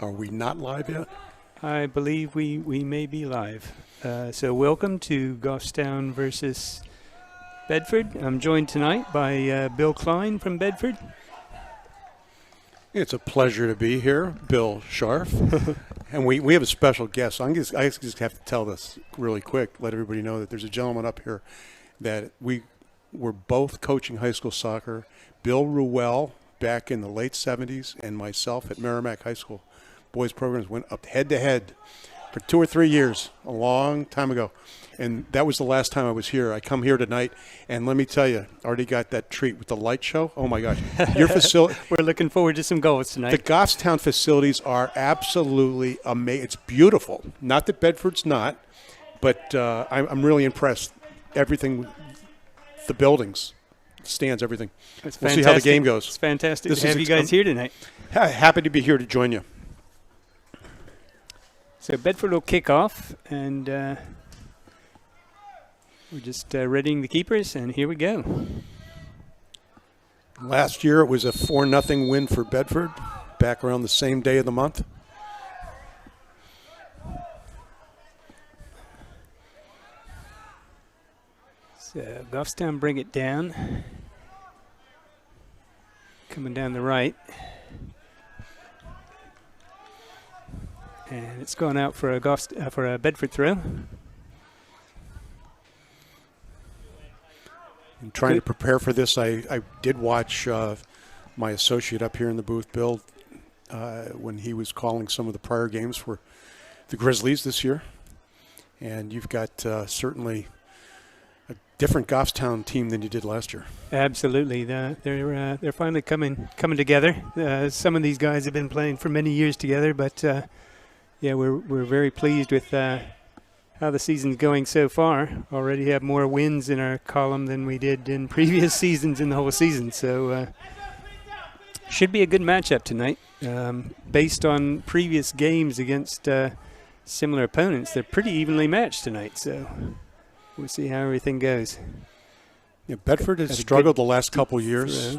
Are we not live yet? I believe we may be live. So welcome to Goffstown versus Bedford. I'm joined tonight by Bill Klein from Bedford. It's a pleasure to be here, Bill Scharf. And we have a special guest. I just have to tell this really quick, let everybody know that there's a gentleman up here that we were both coaching high school soccer. Bill Ruel back in the late 70s and myself at Merrimack High School. Boys programs went up head-to-head for 2 or 3 years, a long time ago. And that was the last time I was here. I come here tonight, and let me tell you, already got that treat with the light show. Oh, my gosh. Your facility. We're looking forward to some goals tonight. The Goffstown facilities are absolutely amazing. It's beautiful. Not that Bedford's not, but I'm really impressed. Everything, the buildings, stands, everything. We'll see how the game goes. It's fantastic to have you guys here tonight. Happy to be here to join you. So Bedford will kick off, and we're just readying the keepers, and here we go. Last year it was a 4-0 win for Bedford, back around the same day of the month. So Goffstown bring it down. Coming down the right. And it's gone out for a Bedford throw. And trying to prepare for this, I did watch my associate up here in the booth, Bill, when he was calling some of the prior games for the Grizzlies this year. And you've got certainly a different Goffstown team than you did last year. Absolutely, they're finally coming together. Some of these guys have been playing for many years together, but. Yeah, we're very pleased with how the season's going so far. Already have more wins in our column than we did in previous seasons in the whole season. So should be a good matchup tonight. Based on previous games against similar opponents, they're pretty evenly matched tonight. So we'll see how everything goes. Yeah, Bedford has struggled the last couple of years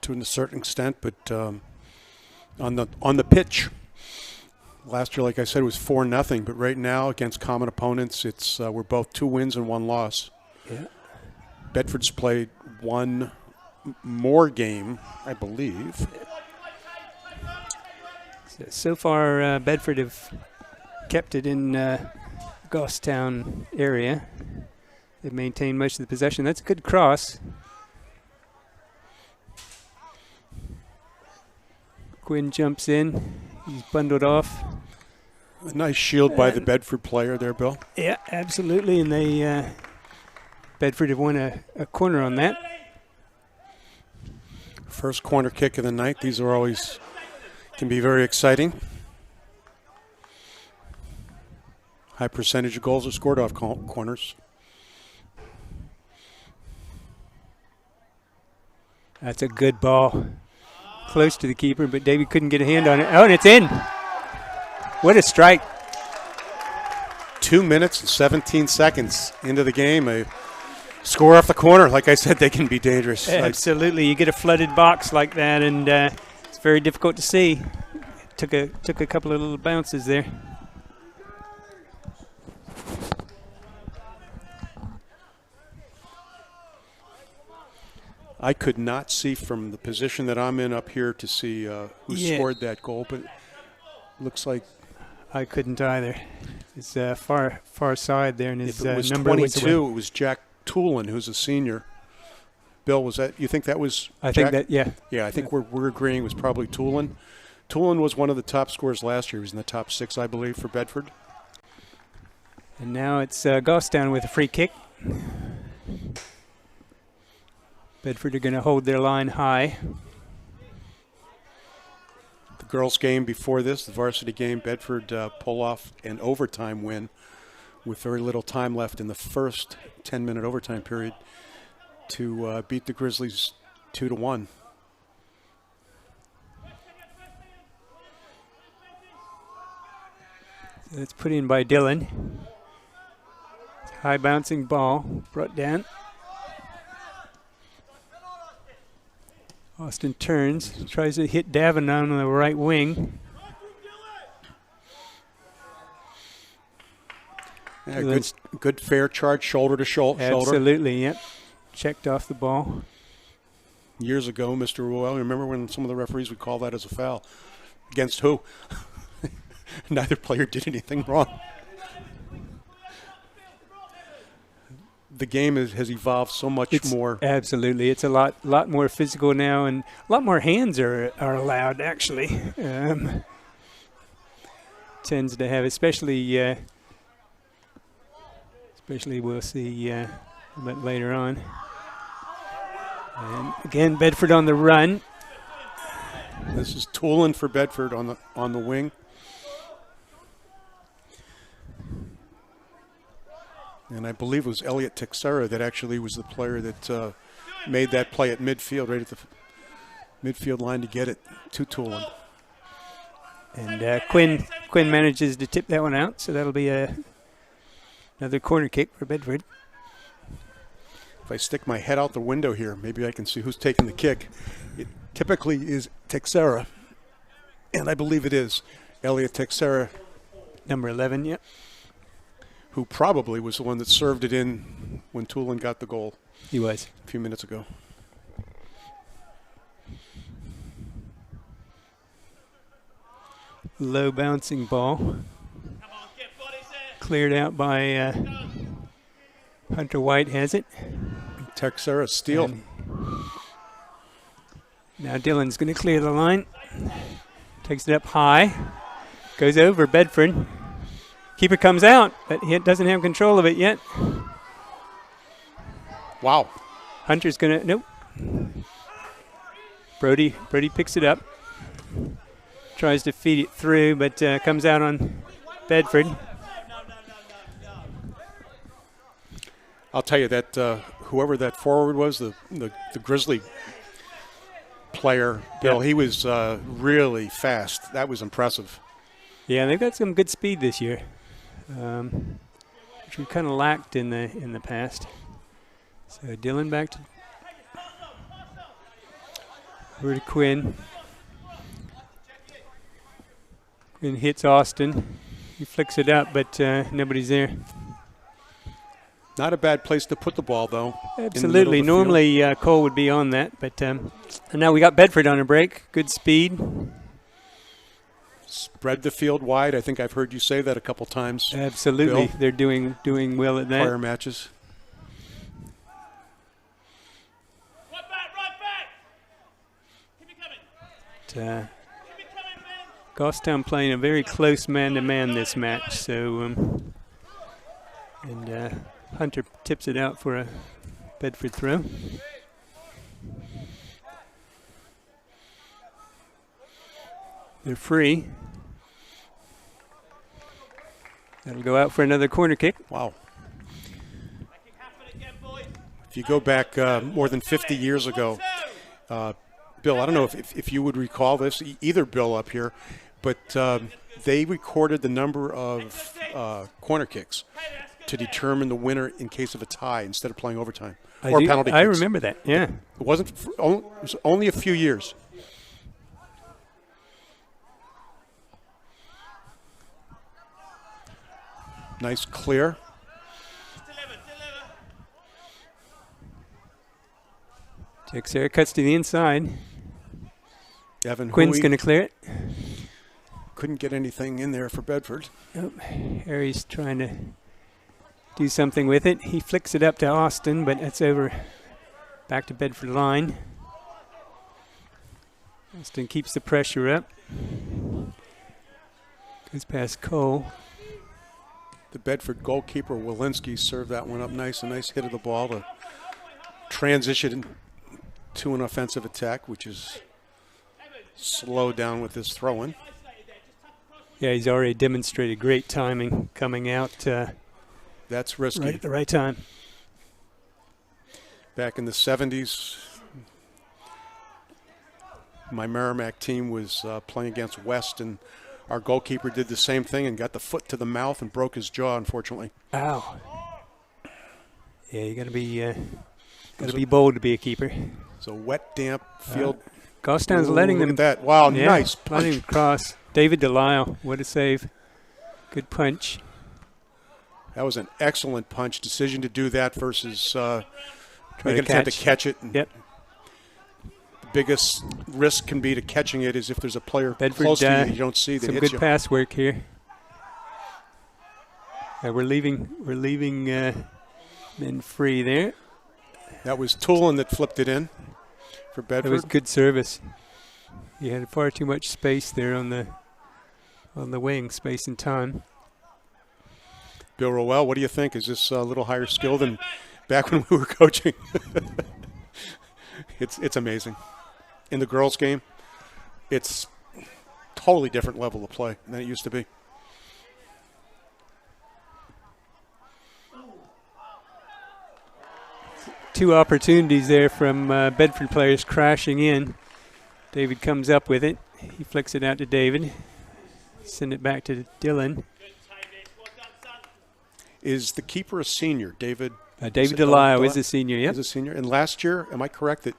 to a certain extent, but on the pitch. Last year, like I said, it was 4-0, but right now against common opponents, it's we're both 2 wins and 1 loss. Yeah. Bedford's played one more game, I believe. So far, Bedford have kept it in Goffstown area. They've maintained most of the possession. That's a good cross. Quinn jumps in. He's bundled off. A nice shield by the Bedford player there, Bill. Yeah, absolutely. And they Bedford have won a corner on that. First corner kick of the night. These are always can be very exciting. High percentage of goals are scored off corners. That's a good ball. Close to the keeper, but David couldn't get a hand on it. Oh, and it's in. What a strike. 2 minutes and 17 seconds into the game. A score off the corner. Like I said, they can be dangerous. Absolutely. You get a flooded box like that, and it's very difficult to see. Took a couple of little bounces there. I could not see from the position that I'm in up here to see who scored that goal, but it looks like I couldn't either. It's far side there, and his if it was number 22. It was Jack Toolin, who's a senior. Bill, was that? You think that was? I Jack? think that, yeah. Yeah, I think we're agreeing it was probably Toolin. Toolin was one of the top scorers last year. He was in the top 6, I believe, for Bedford. And now it's Goffstown with a free kick. Bedford are going to hold their line high. The girls' game before this, the varsity game, Bedford pull off an overtime win with very little time left in the first 10-minute overtime period to beat the Grizzlies 2-1. So that's put in by Dylan. High bouncing ball brought down. Austin turns, tries to hit Davin on the right wing. Yeah, good fair charge, shoulder to shoulder. Absolutely, yep. Checked off the ball. Years ago, Mr. Royal, remember when some of the referees would call that as a foul? Against who? Neither player did anything wrong. The game has evolved so much more. Absolutely. It's a lot more physical now, and a lot more hands are allowed, actually. Tends to have, especially we'll see a bit later on. And again, Bedford on the run. This is Toolin for Bedford on the wing. And I believe it was Elliot Texera that actually was the player that made that play at midfield, right at the midfield line to get it to Toolin. And Quinn manages to tip that one out, so that'll be another corner kick for Bedford. If I stick my head out the window here, maybe I can see who's taking the kick. It typically is Texera, and I believe it is Elliot Texera. Number 11, yep. Who probably was the one that served it in when Toolin got the goal. He was. A few minutes ago. Low bouncing ball. Cleared out by Hunter White has it. Texera steal. And now Dillon's going to clear the line. Takes it up high. Goes over Bedford. Keeper comes out, but he doesn't have control of it yet. Wow. Hunter's going to, nope. Brody picks it up. Tries to feed it through, but comes out on Bedford. I'll tell you that whoever that forward was, the Grizzly player, Bill, he was really fast. That was impressive. Yeah, they've got some good speed this year, which we kind of lacked in the past. So Dillon back to over to Quinn. Quinn hits Austin. He flicks it up, but nobody's there. Not a bad place to put the ball, though. Absolutely. Normally Cole would be on that, but and now we got Bedford on a break. Good speed. Spread the field wide. I think I've heard you say that a couple times. Absolutely. Bill. They're doing well at that. Prior matches. Right back. Keep it coming. Goffstown playing a very close man-to-man this match. So, Hunter tips it out for a Bedford throw. They're free. That'll go out for another corner kick. Wow. If you go back more than 50 years ago, Bill, I don't know if you would recall this, either Bill up here, but they recorded the number of corner kicks to determine the winner in case of a tie instead of playing overtime or penalty kicks. I remember that, yeah. It was only a few years. Nice clear. Texera cuts to the inside. Evan Quinn's Hui going to clear it. couldn't get anything in there for Bedford. Oh, Harry's trying to do something with it. He flicks it up to Austin, but it's over back to Bedford line. Austin keeps the pressure up. Goes past Cole. The Bedford goalkeeper, Walensky, served that one up nice. A nice hit of the ball to transition to an offensive attack, which is slowed down with this throw-in. Yeah, he's already demonstrated great timing coming out. That's risky. Right at the right time. Back in the 70s, my Merrimack team was playing against West, and our goalkeeper did the same thing and got the foot to the mouth and broke his jaw, unfortunately. Ow. Yeah, you got to be bold to be a keeper. It's a wet, damp field. Goffstown's letting them. Look at that. Wow, yeah, nice letting punch. him cross. David Delisle, what a save. Good punch. That was an excellent punch. Decision to do that versus making an to attempt to catch. catch it. And Yep. the biggest risk can be to catching it is if there's a player Bedford, close to you that you don't see that some hits good you. pass work here. We're leaving men free there. That was Toolin that flipped it in for That Bedford. was good service. He had far too much space there on the wing, space and time. Bill Rowell, what do you think? Is this a little higher skill than back when we were coaching? It's amazing. In the girls' game, it's totally different level of play than it used to be. Two opportunities there from Bedford players crashing in. David comes up with it. He flicks it out to David. Send it back to Dylan. Is the keeper a senior, David? David Delisle is a senior, yep. Is a senior. And last year, am I correct that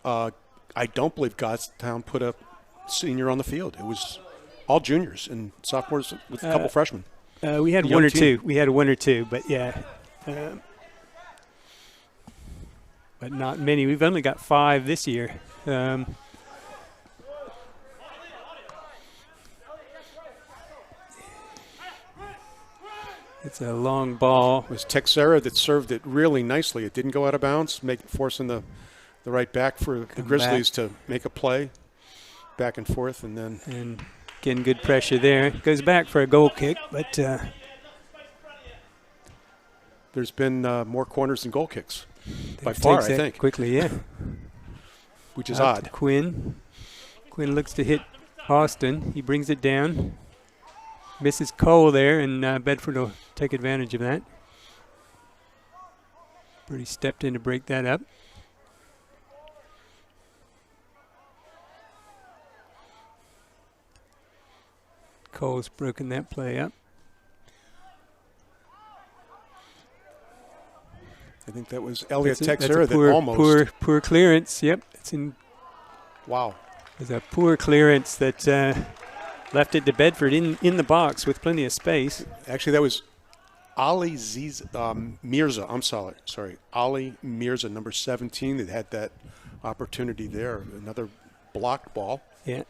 I don't believe Goffstown put a senior on the field? It was all juniors and sophomores with a couple freshmen. We had Young one or team. two. We had one or two, but yeah. But not many. We've only got 5 this year. It's a long ball. It was Texera that served it really nicely. It didn't go out of bounds, forcing the right back for the Grizzlies to make a play back and forth. And Again, good pressure there. Goes back for a goal kick, but there's been more corners than goal kicks by far, I think, quickly, yeah. which is Out to odd. Quinn. Quinn looks to hit Austin. He brings it down. Misses Cole there, and Bedford will take advantage of that. Brady stepped in to break that up. Cole's broken that play up. I think that was Elliot That's a Texera that almost. poor clearance. Yep, Wow. There's a poor clearance that left it to Bedford in the box with plenty of space. Actually, that was Ali Mirza. I'm sorry. Ali Mirza, number 17, that had that opportunity there. Another blocked ball. Yeah.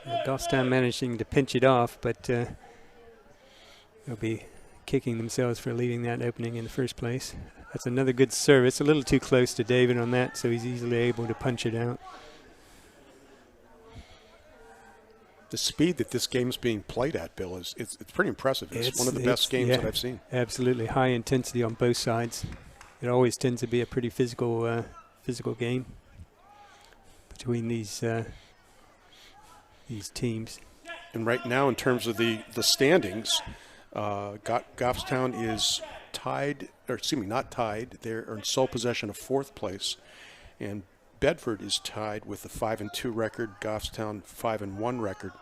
So Goffstown managing to pinch it off, but they'll be kicking themselves for leaving that opening in the first place. That's another good service. A little too close to David on that, so he's easily able to punch it out. The speed that this game's being played at, Bill, it's pretty impressive. It's one of the best games that I've seen. Absolutely. High intensity on both sides. It always tends to be a pretty physical game between these teams. And right now, in terms of the standings, Goffstown is not tied. They're in sole possession of 4th place. And Bedford is tied with a 5-2 record, Goffstown 5-1 record.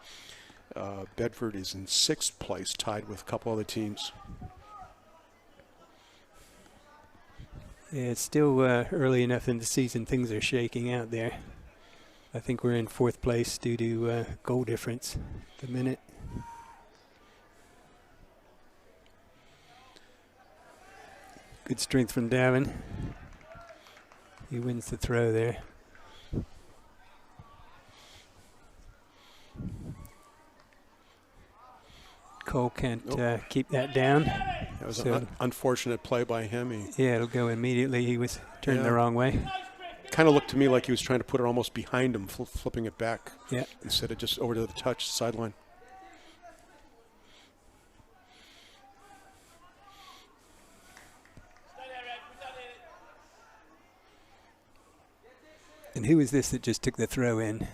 Bedford is in 6th place, tied with a couple other teams. Yeah, it's still early enough in the season. Things are shaking out there. I think we're in 4th place due to goal difference at the minute. Good strength from Davin. He wins the throw there. Cole can't keep that down. That was an unfortunate play by him. Yeah, it'll go immediately. He was turned the wrong way. Kind of looked to me like he was trying to put it almost behind him, flipping it back instead of just over to the touch sideline. And who is this that just took the throw in?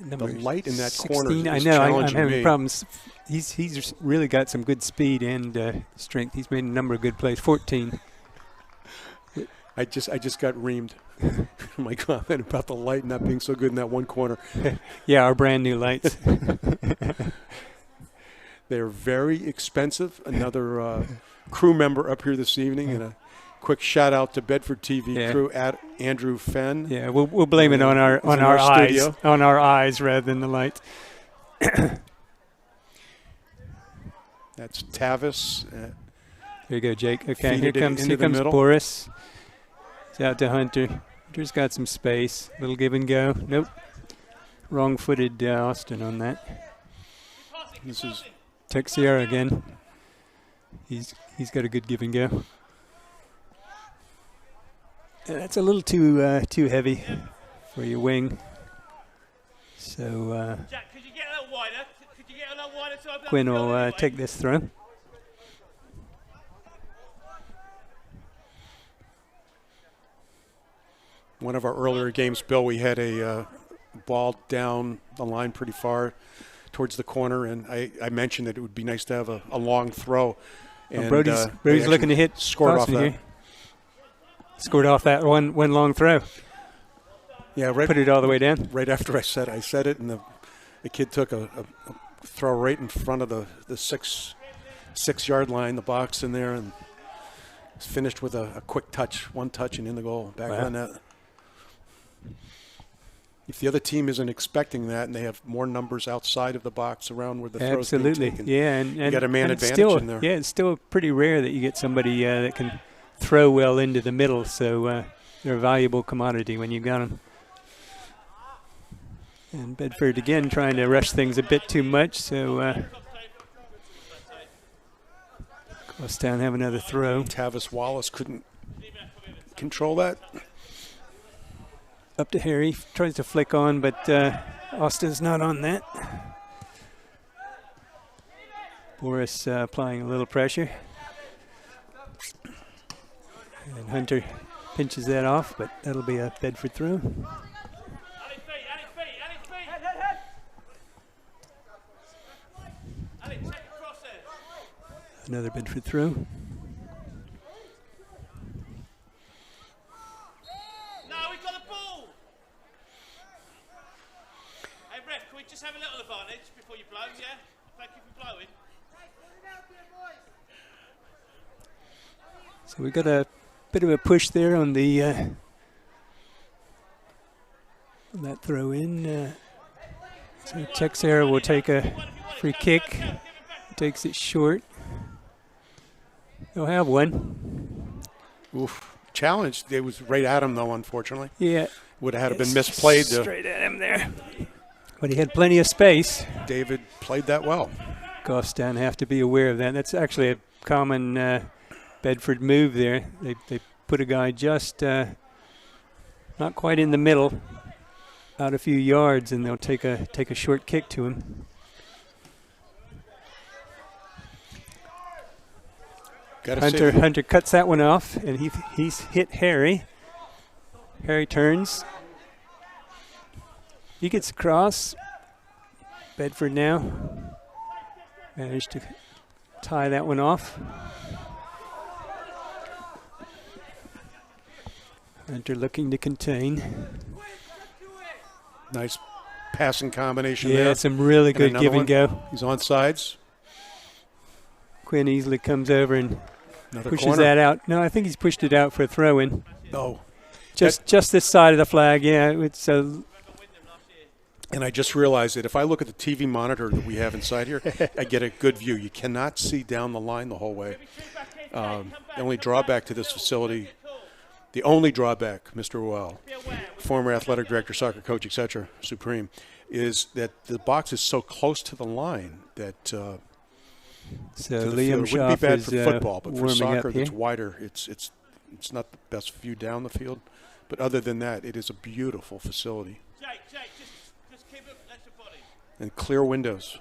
The light in that 16. corner is I know. I'm challenging having me. problems. He's really got some good speed and strength. He's made a number of good plays. 14. I just got reamed. My comment about the light not being so good in that one corner. Yeah, our brand new lights. They're very expensive. Another crew member up here this evening, and a quick shout out to Bedford TV crew at Andrew Fenn. Yeah, we'll blame it on our eyes, studio. on our eyes rather than the lights. That's Tavis. There you go, Jake. Okay, Feeded it into here the comes middle. Boris. It's out to Hunter. Hunter's got some space. Little give and go. Nope. Wrong-footed Austin on that. This is Texiera again. He's got a good give and go. That's a little too heavy for your wing. So Jack, could you get a little wider? Could you get a little wider to open up Quinn the field will anyway? take this throw. one of our earlier games, Bill. We had a ball down the line pretty far towards the corner, and I mentioned that it would be nice to have a long throw. And Brody's they looking to hit scored off Austin that. here. Scored off that one long throw. Yeah, right. Put it all the way down. Right after I said it, and the kid took a throw right in front of the 6 yard line, the box in there, and finished with a quick touch, one touch, and in the goal, back Wow. on net. If the other team isn't expecting that, and they have more numbers outside of the box around where the throws being Absolutely, taken, yeah, and you got a man and it's advantage still, in there. Yeah, it's still pretty rare that you get somebody that can throw well into the middle. So they're a valuable commodity when you got them. And Bedford again trying to rush things a bit too much. So Goffstown have another throw. Tavis Wallace couldn't control that. Up to Harry, tries to flick on, but Austin's not on that. Boris applying a little pressure. And Hunter pinches that off, but that'll be a Bedford throw. At his feet, at his feet, at his feet. Head, head, head. Alex, check across there. Another Bedford throw. No, we've got the ball. Hey, ref, can we just have a little advantage before you blow, yeah? Thank you for blowing. So we got a bit of a push there on the on that throw in. So Texera will take a free kick. Takes it short. They'll have one. Oof. Challenged. It was right at him, though, unfortunately. Yeah. Would have had to been It's misplayed. Straight at him there. But he had plenty of space. David played that well. Goffstown have to be aware of that. That's actually a common Bedford move there. They put a guy just not quite in the middle, out a few yards, and they'll take a short kick to him. Hunter cuts that one off, and he's hit Harry. Harry turns. He gets across. Bedford now managed to tie that one off. Hunter looking to contain. Nice passing combination Yeah, there. some really And good another give one. and go. He's on sides. Quinn easily comes over and Another pushes corner. that out. No, I think he's pushed it out for a throw-in. Oh. Just this side of the flag, yeah. It's And I just realized that if I look at the TV monitor that we have inside here, I get a good view. You cannot see down the line the whole way. The only drawback to this facility, Mr. Well, former athletic director, soccer coach, etc., Supreme, is that the box is so close to the line that so to the Liam field. It wouldn't be Schaff bad is for football, but for warming soccer up here. that's wider, it's not the best view down the field. But other than that, it is a beautiful facility. Jake, just keep it, let your body. And clear windows,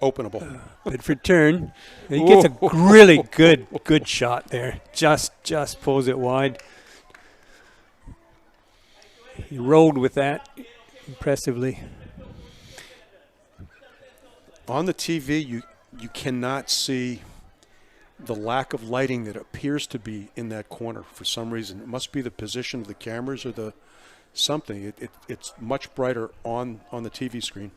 openable. Bedford turn. He gets a really good shot there. Just pulls it wide. He rolled with that impressively. On the TV, you cannot see the lack of lighting that appears to be in that corner for some reason. It must be the position of the cameras or the something. It's much brighter on the TV screen.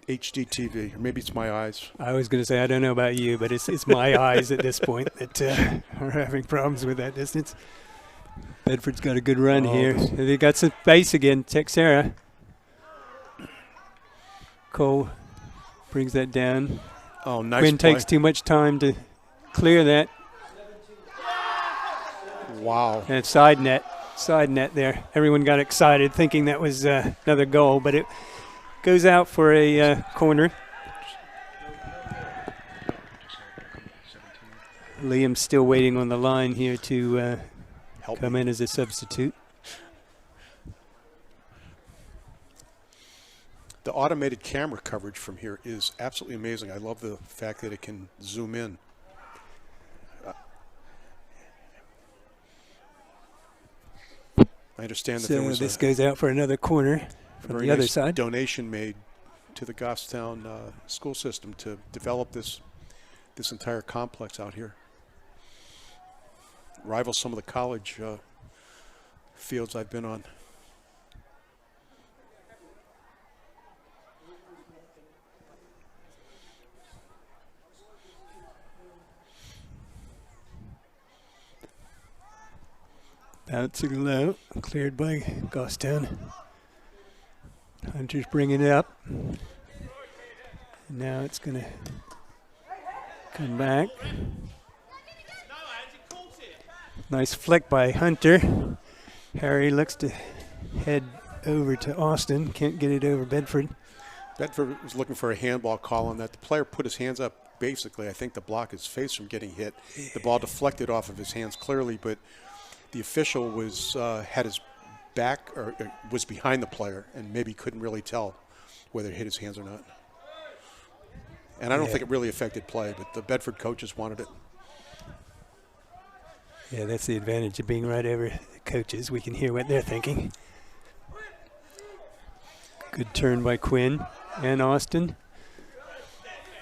HD TV, or maybe it's my eyes. I was going to say, I don't know about you, but it's my eyes at this point that are having problems with that distance. Bedford's got a good run here. They got some space again. Texera. Cole brings that down. Oh, nice Quinn play. takes too much time to clear that. Wow. And side net there. Everyone got excited thinking that was another goal, but it goes out for a corner. Liam's still waiting on the line here to come in as a substitute. The automated camera coverage from here is absolutely amazing. I love the fact that it can zoom in. I understand that there was this goes out for another corner from the other side. Donation made to the Goffstown school system to develop this entire complex out here. Rivals some of the college fields I've been on. Bouncing low, cleared by Goffstown. Hunter's bringing it up. And now it's going to come back. Nice flick by Hunter. Harry looks to head over to Austin. Can't get it over Bedford. Bedford was looking for a handball call on that. The player put his hands up, basically, I think, to block his face from getting hit. The ball deflected off of his hands clearly, but the official was had his back or was behind the player and maybe couldn't really tell whether it hit his hands or not. And I don't think it really affected play, but the Bedford coaches wanted it. Yeah, that's the advantage of being right over the coaches. We can hear what they're thinking. Good turn by Quinn and Austin.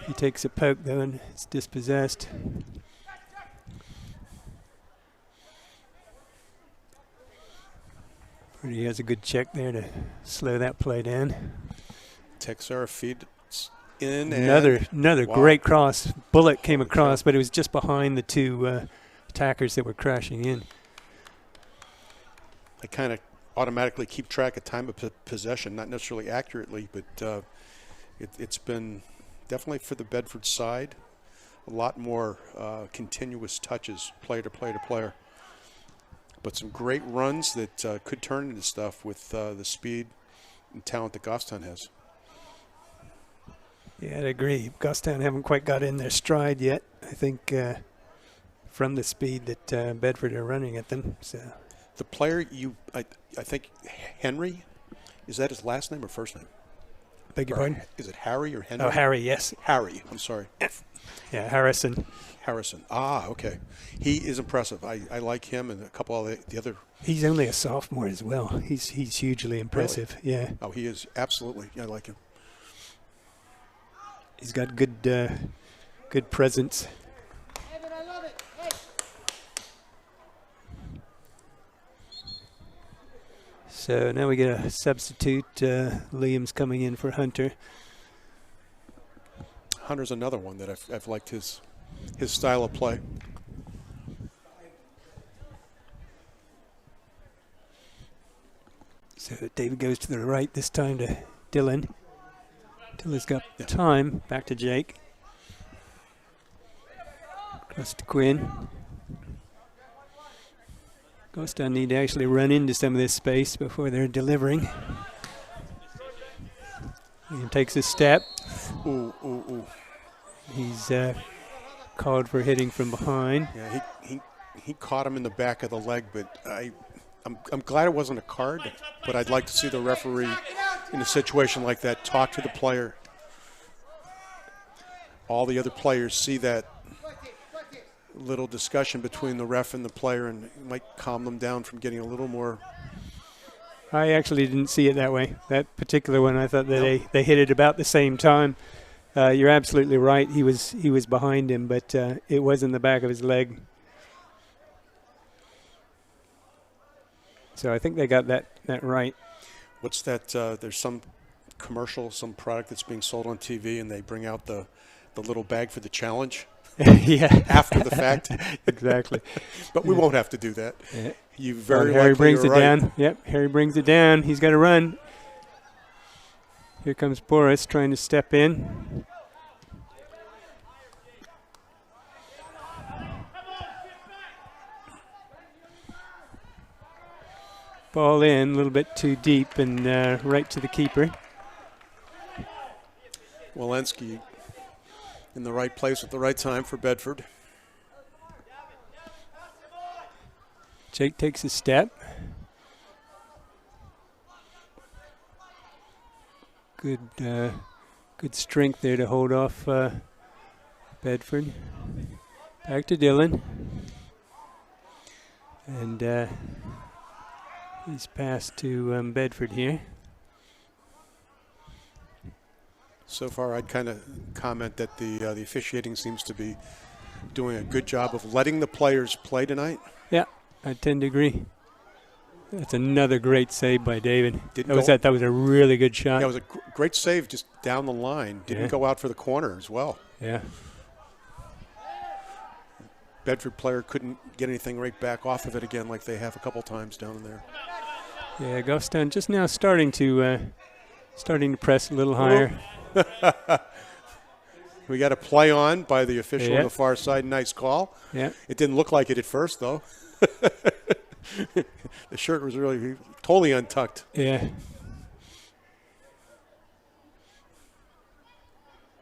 He takes a poke, though, and it's dispossessed. He has a good check there to slow that play down. Texera feed in. Another great cross. Bullet came across, but it was just behind the two attackers that were crashing in. I kind of automatically keep track of time of possession, not necessarily accurately, but it's been definitely for the Bedford side a lot more continuous touches, player to player to player. But some great runs that could turn into stuff with the speed and talent that Goffstown has. Yeah, I'd agree. Goffstown haven't quite got in their stride yet, I think, from the speed that Bedford are running at them. So the player I think Henry, is that his last name or first name? Beg your pardon? Is it Harry or Henry? Oh, Harry, yes. Harry, I'm sorry. Yeah, Harrison. Ah, okay. He is impressive. I like him and a couple of the other. He's only a sophomore as well. He's hugely impressive. Really? Yeah. Oh, he is absolutely. I like him. He's got good presence. So now we get a substitute. Liam's coming in for Hunter. Hunter's another one that I've liked his style of play. So David goes to the right this time to Dylan. Dylan's got time. Back to Jake. Across to Quinn. Goffstown need to actually run into some of this space before they're delivering. He takes a step. Ooh. He's called for hitting from behind. Yeah, he caught him in the back of the leg, but I'm glad it wasn't a card, but I'd like to see the referee in a situation like that talk to the player. All the other players see that little discussion between the ref and the player, and it might calm them down from getting a little more. I actually didn't see it that way. That particular one, I thought that they hit it about the same time. You're absolutely right. He was behind him, but it was in the back of his leg. So I think they got that right. What's that? There's some commercial, some product that's being sold on TV, and they bring out the little bag for the challenge. Yeah. After the fact. Exactly. But we won't have to do that. Yeah. You very Harry brings it right. down. Yep, Harry brings it down. He's got to run. Here comes Boris trying to step in. ball in a little bit too deep and right to the keeper. Walensky in the right place at the right time for Bedford. Jake takes a step. Good strength there to hold off Bedford. Back to Dylan. And he's passed to Bedford here. So far, I'd kind of comment that the officiating seems to be doing a good job of letting the players play tonight. Yeah, I tend to agree. That's another great save by David. That was a really good shot. Yeah, it was a great save just down the line. Didn't go out for the corner as well. Yeah. Bedford player couldn't get anything right back off of it again like they have a couple times down there. Yeah, Goffstown just now starting to press a little higher. We got a play on by the official Yeah. on the far side. Nice call. Yeah. It didn't look like it at first, though. The shirt was really totally untucked. Yeah.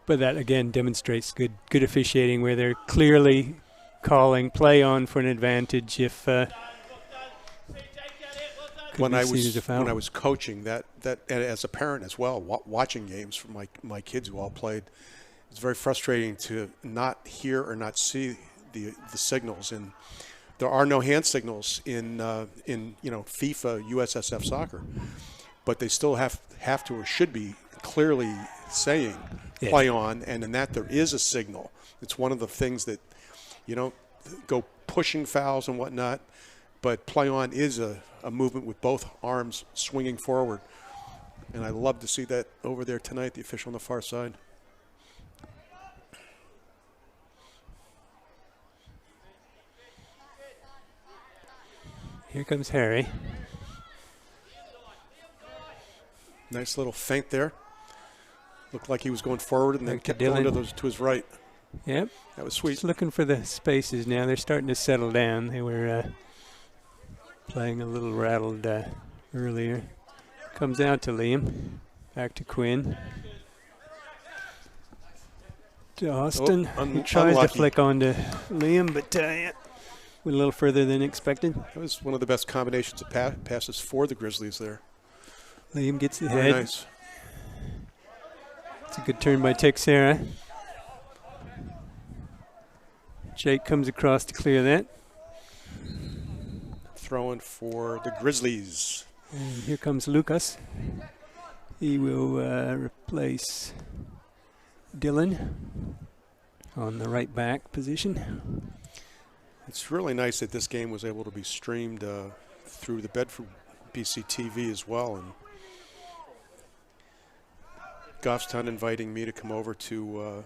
But that, again, demonstrates good officiating where they're clearly calling play on for an advantage if when I was coaching that and as a parent as well, watching games from my kids who all played, it's very frustrating to not hear or not see the signals. And there are no hand signals in FIFA USSF soccer, but they still have to or should be clearly saying play on, and in that there is a signal. It's one of the things that you don't go pushing fouls and whatnot, but play on is a movement with both arms swinging forward. And I love to see that over there tonight, the official on the far side. Here comes Harry. Nice little feint there. Looked like he was going forward and then kept Dylan. going to his right. Yep. That was sweet. Just looking for the spaces now. They're starting to settle down. They were playing a little rattled earlier. Comes out to Liam. Back to Quinn. To Austin. He tries to flick on to Liam, but went a little further than expected. That was one of the best combinations of passes for the Grizzlies there. Liam gets the Very head. nice. It's a good turn by Texera. Jake comes across to clear that. Throwing for the Grizzlies. And here comes Lucas. He will replace Dylan on the right back position. It's really nice that this game was able to be streamed through the Bedford BC TV as well. And Goffstown inviting me to come over to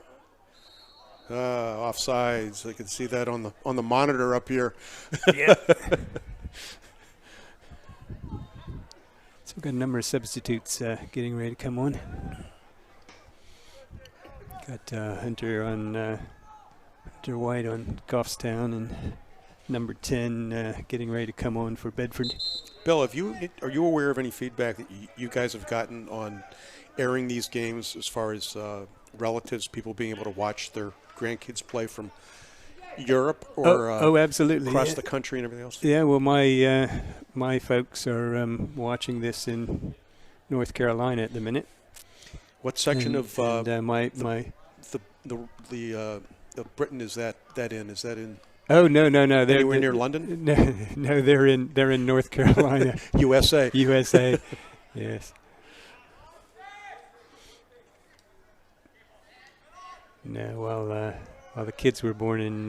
offsides. I can see that on the monitor up here. Yeah. So we've got a number of substitutes getting ready to come on. Got Hunter White on Goffstown and number 10 getting ready to come on for Bedford. Bill, are you aware of any feedback that you guys have gotten on airing these games as far as relatives, people being able to watch their grandkids play from Europe or absolutely across the country and everything else? Yeah, well, my folks are watching this in North Carolina at the minute. What section of Britain is that in? Is that in? Oh no! They're anywhere near London? No, they're in North Carolina, USA. USA, yes. No, while the kids were born in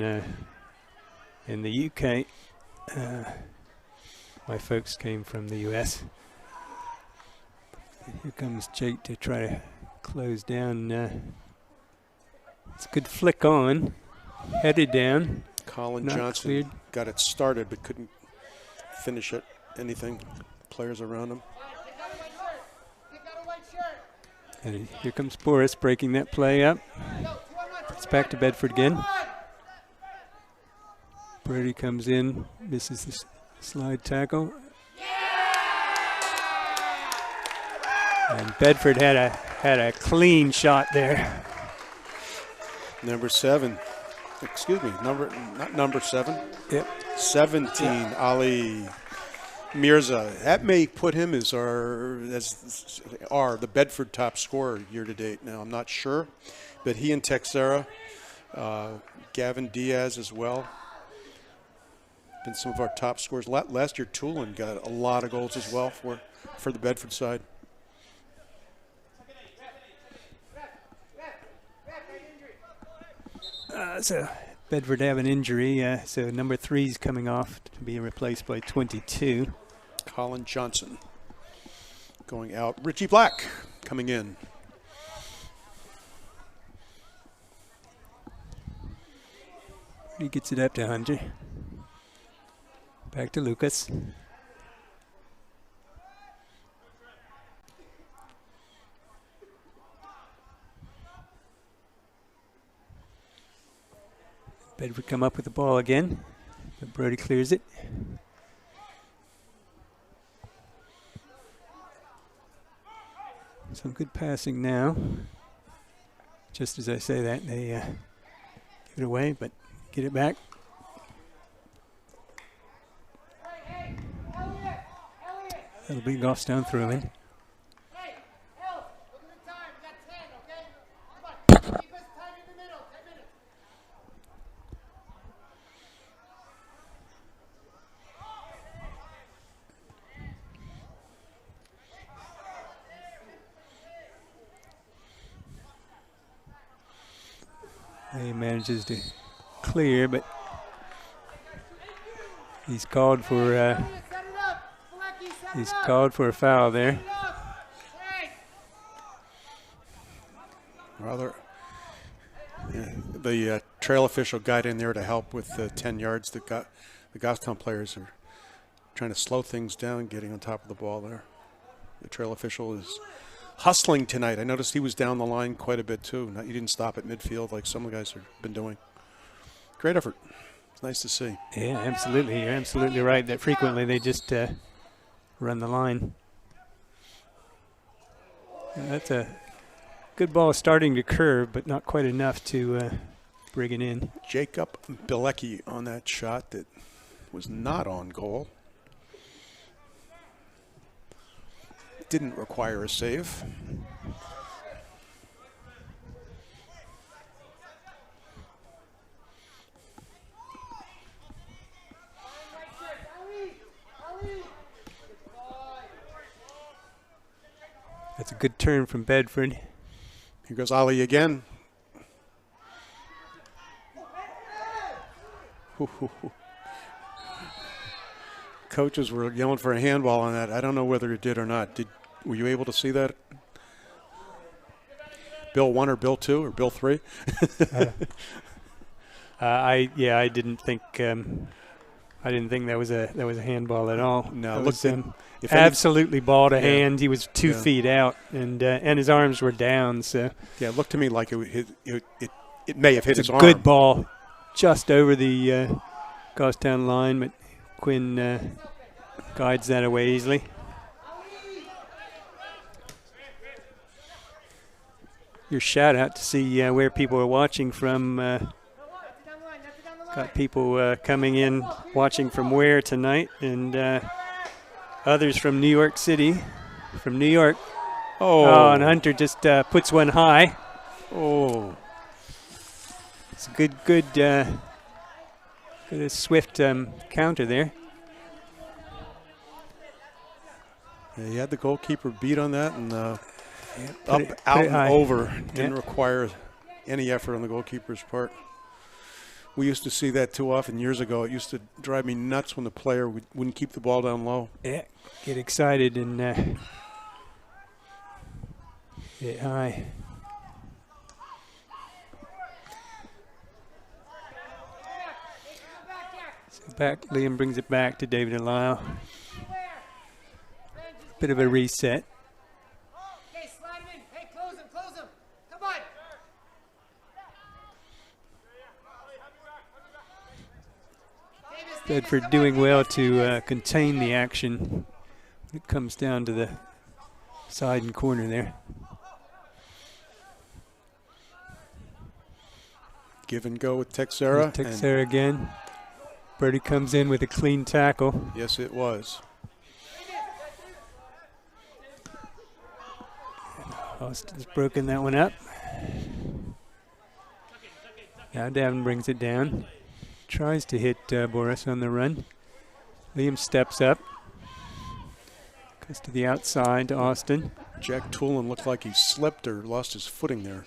the UK, my folks came from the US. Here comes Jake to try to close down. It's a good flick on, headed down. Colin Not Johnson cleared. got it started but couldn't finish it. Anything. Players around him. And here comes Boris breaking that play up. It's back to Bedford again. Brady comes in, misses the slide tackle. And Bedford had a clean shot there. Number 7. Excuse me, not number 7. Yep. 17, Ali Mirza. That may put him as the Bedford top scorer year to date. Now, I'm not sure, but he and Texera, Gavin Diaz as well, been some of our top scorers. Last year, Tulin got a lot of goals as well for the Bedford side. So Bedford have an injury, so number 3 is coming off to be replaced by 22. Colin Johnson going out. Richie Black coming in. He gets it up to Hunter. Back to Lucas. Bedford come up with the ball again, but Brody clears it. Some good passing now. Just as I say that, they give it away, but get it back. That'll be Goffstown throw-in. He manages to clear, but he's called for a foul there. Rather, the trail official got in there to help with the 10 yards. The Goffstown players are trying to slow things down, getting on top of the ball there. The trail official is hustling tonight. I noticed he was down the line quite a bit too. He didn't stop at midfield like some of the guys have been doing. Great effort. It's nice to see. Yeah, absolutely. You're absolutely right that frequently they just run the line. That's a good ball starting to curve, but not quite enough to bring it in. Jacob Bilecki on that shot that was not on goal. Didn't require a save. That's a good turn from Bedford. Here goes Ali again. Coaches were yelling for a handball on that. I don't know whether it did or not. Were you able to see that? Bill 1 or Bill 2 or Bill 3? I didn't think that was a handball at all. No, it look, was absolutely ball to hand. He was 2 feet out, and his arms were down. So yeah, it looked to me like it may have hit his arm. Good ball, just over the Goffstown line, but Quinn guides that away easily. Your shout out to see where people are watching from. Got people coming in watching from where tonight, and others from New York City, from New York. Oh, and Hunter just puts one high. Oh, it's a good swift counter there. Yeah, he had the goalkeeper beat on that, and out and over. Didn't require any effort on the goalkeeper's part. We used to see that too often years ago. It used to drive me nuts when the player wouldn't keep the ball down low. Yeah, get excited and hit high. So back, Liam brings it back to David and Lyle. Bit of a reset. Okay, slide him in. Hey, close him. Come on. Bedford doing well to contain the action when it comes down to the side and corner there. Give and go with Texera. Texera again. Birdie comes in with a clean tackle. Yes, it was. Austin's broken that one up. Now Davin brings it down. Tries to hit Boris on the run. Liam steps up. Goes to the outside to Austin. Jack Toolin looked like he slipped or lost his footing there.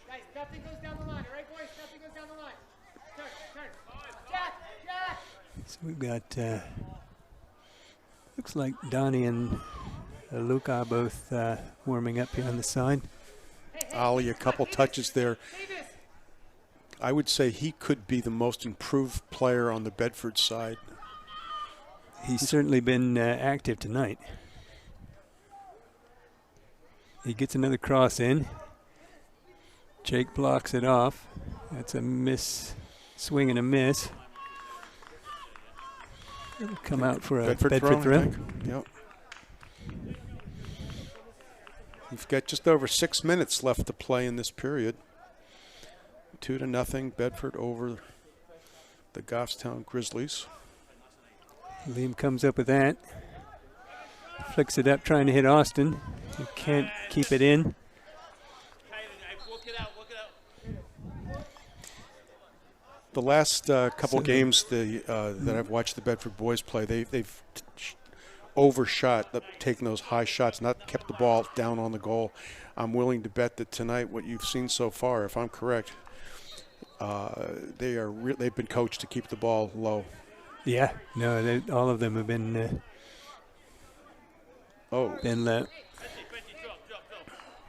Guys, nothing goes down the line, all right, boys? Nothing goes down the line. Turn. Jack! So we've got, looks like Donnie and Luca both warming up here on the side. Ollie, a couple touches there. I would say he could be the most improved player on the Bedford side. He's certainly been active tonight. He gets another cross in. Jake blocks it off. That's a miss, swing and a miss. It'll come out for a Bedford throw. I think. Yep. We've got just over 6 minutes left to play in this period. 2-0, Bedford over the Goffstown Grizzlies. Liam comes up with that. Flicks it up, trying to hit Austin. He can't keep it in. Work it out. The last couple games that I've watched the Bedford boys play, they've overshot, taking those high shots, not kept the ball down on the goal. I'm willing to bet that tonight, what you've seen so far, if I'm correct, they've been coached to keep the ball low. Yeah, no, all of them have been low.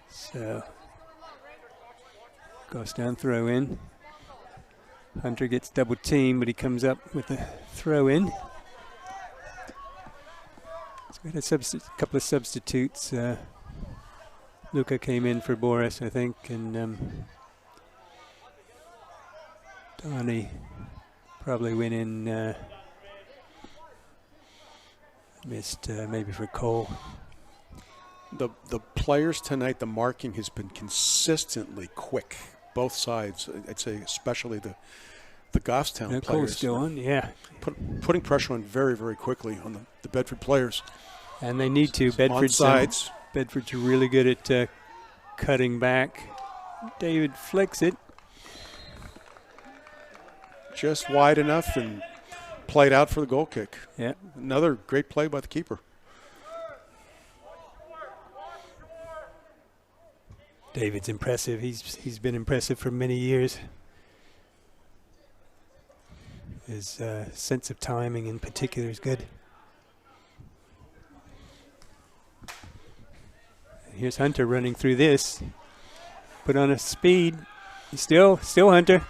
So goes down, throw in. Hunter gets double teamed, but he comes up with a throw in. So we had a couple of substitutes. Luca came in for Boris, I think, and Donnie probably went in, missed maybe for Cole. The players tonight, the marking has been consistently quick. Both sides, I'd say, especially the Goffstown players. Cole's still on, yeah. Putting pressure on very, very quickly on the Bedford players. And they need to. Bedford's really good at cutting back. David flicks it. Just wide enough and played out for the goal kick. Yeah. Another great play by the keeper. David's impressive. He's been impressive for many years. His sense of timing in particular is good. And here's Hunter running through this. Put on a speed. He's still Hunter.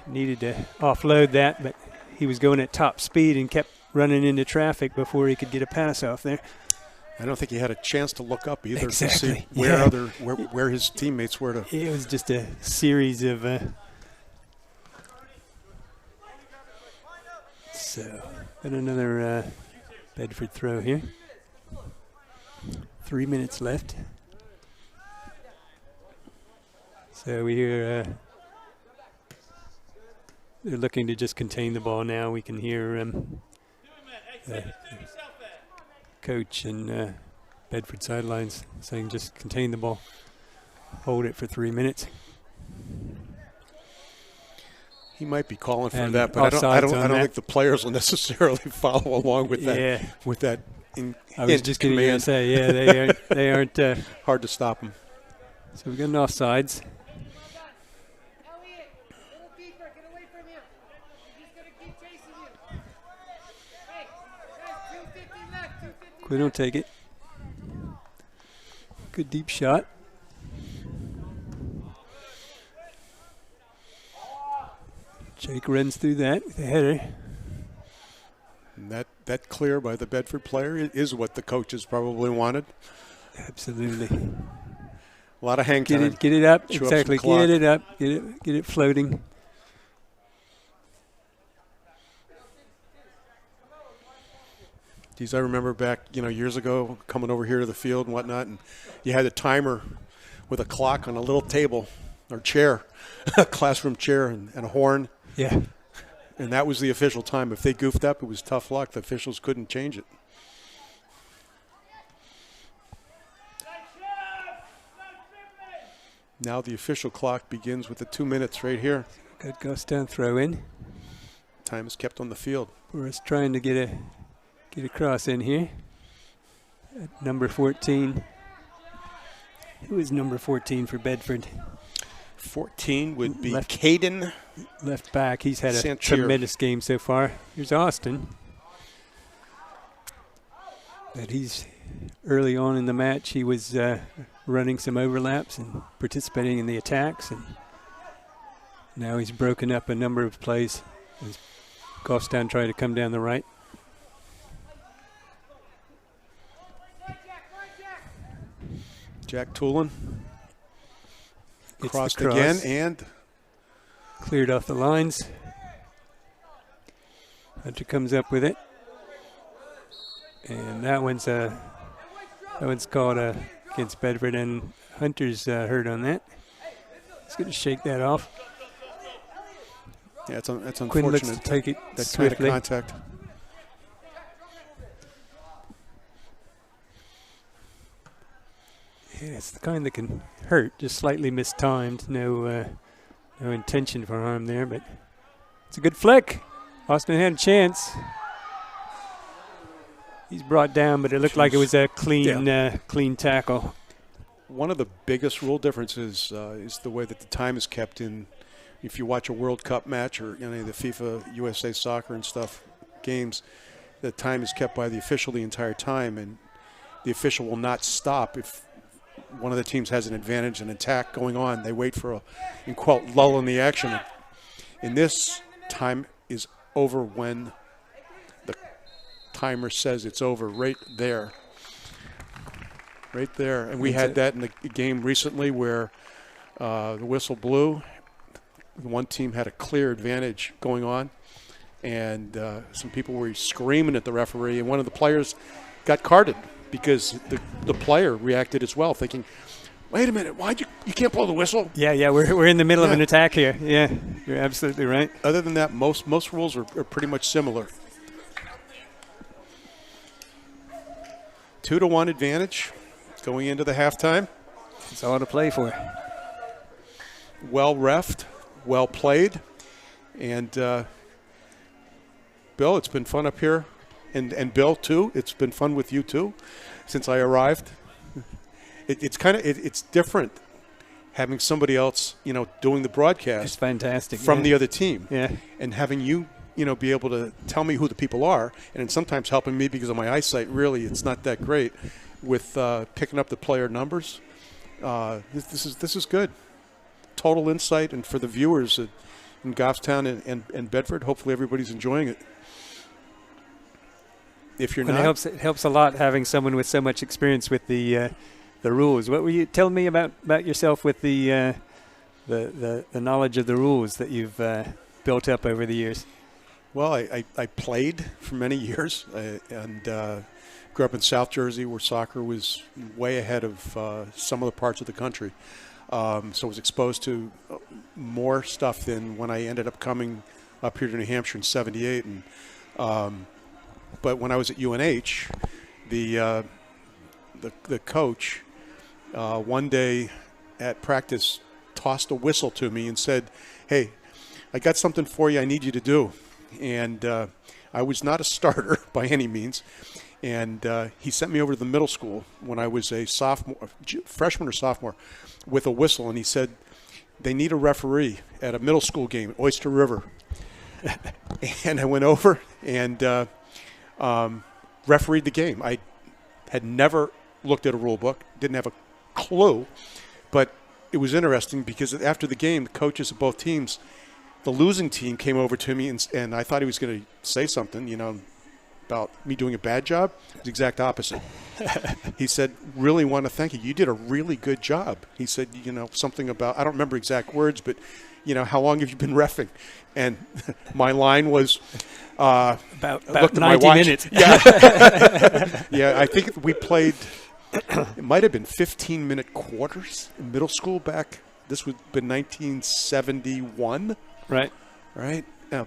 Needed to offload that, but he was going at top speed and kept running into traffic before he could get a pass off there. I don't think he had a chance to look up either Exactly. to see where his teammates were. It was just a series of so got another Bedford throw here. 3 minutes left. So we hear they're looking to just contain the ball now. We can hear coach and Bedford sidelines saying just contain the ball, hold it for 3 minutes. He might be calling for And that, but I don't that. think the players will necessarily follow along with that. Yeah. With that, I was just going to say, yeah, they aren't hard to stop them. So we've got an offsides. Elliot, a little deeper. Get away from him. He's going to keep chasing you. Hey, guys, 250 left. 250 We don't take it. Good deep shot. Jake runs through that with a header. And that clear by the Bedford player is what the coaches probably wanted. Absolutely. A lot of hang time. Get it up. Chew up Exactly. some clock. Get it up. Get it floating. Geez, I remember back, years ago coming over here to the field and whatnot, and you had a timer with a clock on a little table or chair, a classroom chair and a horn. Yeah. And that was the official time. If they goofed up, it was tough luck. The officials couldn't change it. Now the official clock begins with the 2 minutes right here. Good Gostown throw in. Time is kept on the field. We're just trying to get a cross in here. At number 14. Who is number 14 for Bedford? 14 would be Left. Caden. Left back. He's had a Santier. tremendous game so far. Here's Austin. But he's early on in the match. He was running some overlaps and participating in the attacks. And now he's broken up a number of plays as Goffstown trying to come down the right. Jack Toolin. Gets the Crossed cross. again and Cleared off the lines. Hunter comes up with it. And that one's called against Bedford, and Hunter's hurt on that. He's going to shake that off. yeah, that's Quinn looks to unfortunate. take it That kind of swiftly. contact. Yeah, it's the kind that can hurt, just slightly mistimed. No intention for harm there, but it's a good flick. Austin had a chance. He's brought down, but it looked like it was a clean tackle. One of the biggest rule differences is the way that the time is kept in. If you watch a World Cup match or any of the FIFA, USA Soccer and stuff games, the time is kept by the official the entire time, and the official will not stop if one of the teams has an advantage, an attack going on. They wait for a, in quote, lull in the action. In this, time is over when the timer says it's over, right there. Right there. And we had that in the game recently where the whistle blew. One team had a clear advantage going on, and some people were screaming at the referee, and one of the players got carded because the player reacted as well, thinking, wait a minute, you can't blow the whistle? Yeah, we're in the middle of an attack here. Yeah, you're absolutely right. Other than that, most rules are pretty much similar. 2-1 advantage going into the halftime. It's all to play for. Well reffed, well played. And Bill, it's been fun up here. And Bill, too. It's been fun with you, too, since I arrived. It's different having somebody else, doing the broadcast. It's fantastic. From the other team. Yeah. And having you, be able to tell me who the people are, and sometimes helping me because of my eyesight, really, it's not that great, with picking up the player numbers. This is good. Total insight, and for the viewers in Goffstown and Bedford, hopefully everybody's enjoying it. If you're not, It helps a lot having someone with so much experience with the rules. What were you telling me about yourself with the knowledge of the rules that you've built up over the years? well, I played for many years and grew up in South Jersey where soccer was way ahead of some of the parts of the country. So I was exposed to more stuff than when I ended up coming up here to New Hampshire in '78. And but when I was at UNH, the coach one day at practice tossed a whistle to me and said, "Hey, I got something for you I need you to do." And I was not a starter by any means. And he sent me over to the middle school when I was a freshman or sophomore, with a whistle. And he said, they need a referee at a middle school game at Oyster River. And I went over and refereed the game. I had never looked at a rule book, didn't have a clue. But it was interesting because after the game, the coaches of both teams, the losing team came over to me and I thought he was going to say something, about me doing a bad job. It was the exact opposite. He said, really want to thank you. You did a really good job. He said, something about, I don't remember exact words, but, how long have you been reffing? And my line was, About looked at my 90 watch. minutes. Yeah. Yeah, I think we played, it might have been 15-minute quarters in middle school back. This would have been 1971, Right. right?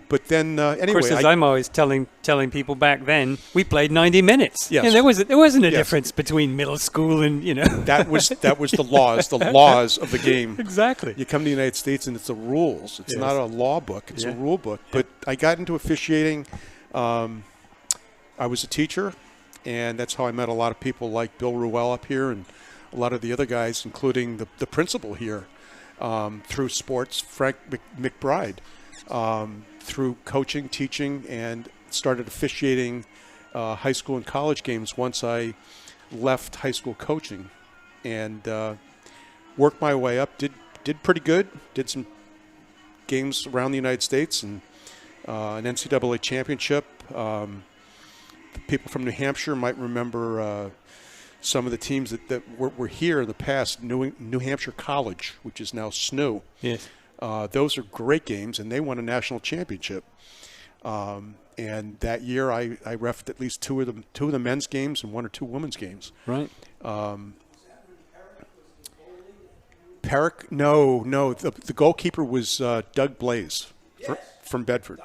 But then, anyway. Of course, as I'm always telling people back then, we played 90 minutes. Yes. And there wasn't a Yes. difference between middle school and, that was the laws of the game. Exactly. You come to the United States and it's the rules. It's Yes. not a law book. It's Yeah. a rule book. But I got into officiating. I was a teacher, and that's how I met a lot of people like Bill Ruel up here and a lot of the other guys, including the principal here, through sports, Frank McBride, through coaching, teaching, and started officiating high school and college games once I left high school coaching, and worked my way up. Did pretty good. Did some games around the United States and an NCAA championship. People from New Hampshire might remember some of the teams that were here in the past. New Hampshire College, which is now SNU. Yes. Those are great games, and they won a national championship. And that year, I reffed at least two of the men's games and one or two women's games. Right. Perrick, no. The goalkeeper was Doug Blaze from Bedford.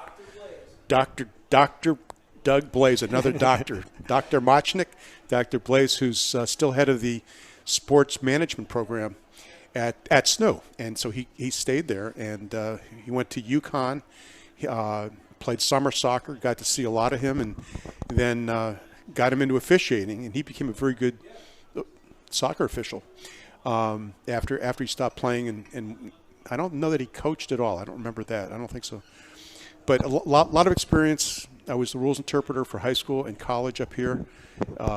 Dr. Doug Blaze, another doctor. Dr. Mochnik, Dr. Blaze, who's still head of the sports management program at SNU. And so he stayed there, and he went to UConn. He played summer soccer, got to see a lot of him, and then got him into officiating, and he became a very good soccer official after he stopped playing. And I don't know that he coached at all. I don't remember that. I don't think so. But a lot of experience. I was the rules interpreter for high school and college up here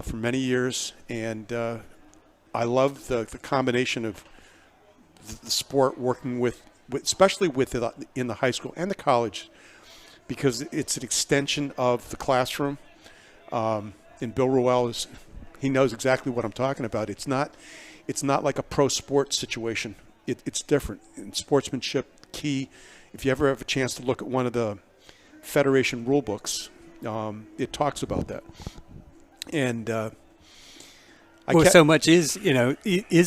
for many years, and I love the combination of the sport working with especially in the high school and the college, because it's an extension of the classroom. And Bill Ruel he knows exactly what I'm talking about. It's not like a pro sports situation. It's different. In sportsmanship, key. If you ever have a chance to look at one of the Federation rule books, it talks about that. And so much is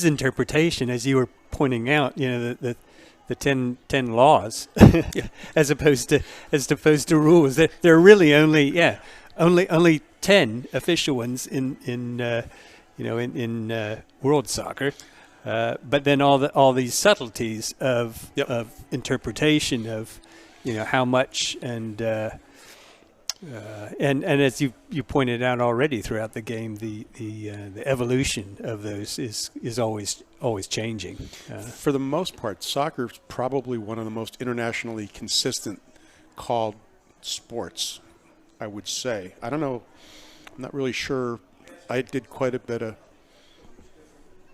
interpretation, as you were pointing out. The 10 laws, as opposed to rules. There are really only 10 official ones in world soccer. But then all these subtleties of interpretation of how much and as you pointed out already throughout the game, the evolution of those is always changing. For the most part, soccer is probably one of the most internationally consistent called sports, I would say. I don't know. I'm not really sure. I did quite a bit of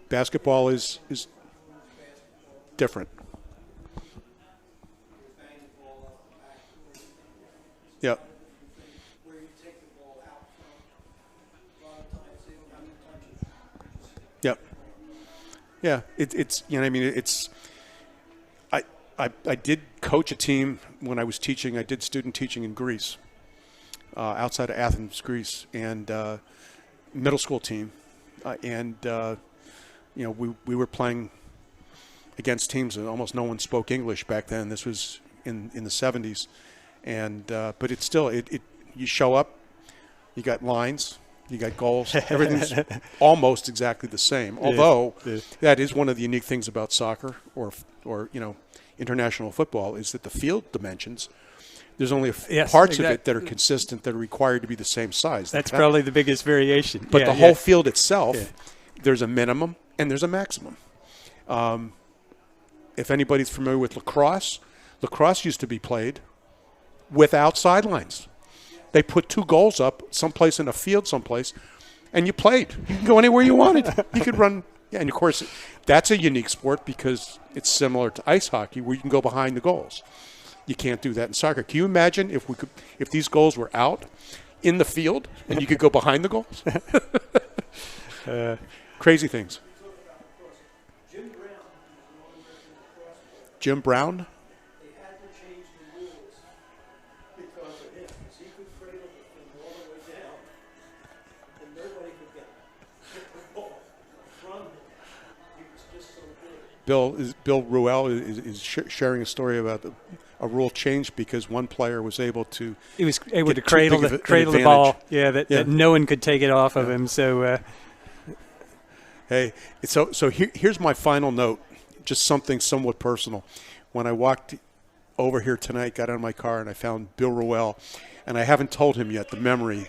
basketball is different. Yep. Yep. Yeah. It's it's. I did coach a team when I was teaching. I did student teaching in Greece, outside of Athens, Greece, and middle school team, we were playing against teams that almost no one spoke English back then. This was in the 70s, and but it's still you show up, you got lines, you got goals, everything's almost exactly the same. Although that is one of the unique things about soccer or international football, is that the field dimensions, there's only parts of it that are consistent, that are required to be the same size. That's probably the biggest variation. But the whole field itself, there's a minimum and there's a maximum. If anybody's familiar with lacrosse used to be played without sidelines. They put 2 goals up someplace in a field someplace, and you played. You can go anywhere you wanted. You could run. Yeah, and of course, that's a unique sport because it's similar to ice hockey, where you can go behind the goals. You can't do that in soccer. Can you imagine if these goals were out in the field and you could go behind the goals? Crazy things. Jim Brown? Bill Ruel is sharing a story about a rule change because one player was able to. He was able to get too cradle big of the an cradle the advantage. ball. Yeah, that no one could take it off of him. So. Hey, so here's my final note, just something somewhat personal. When I walked over here tonight, got out of my car, and I found Bill Ruel, and I haven't told him yet the memory.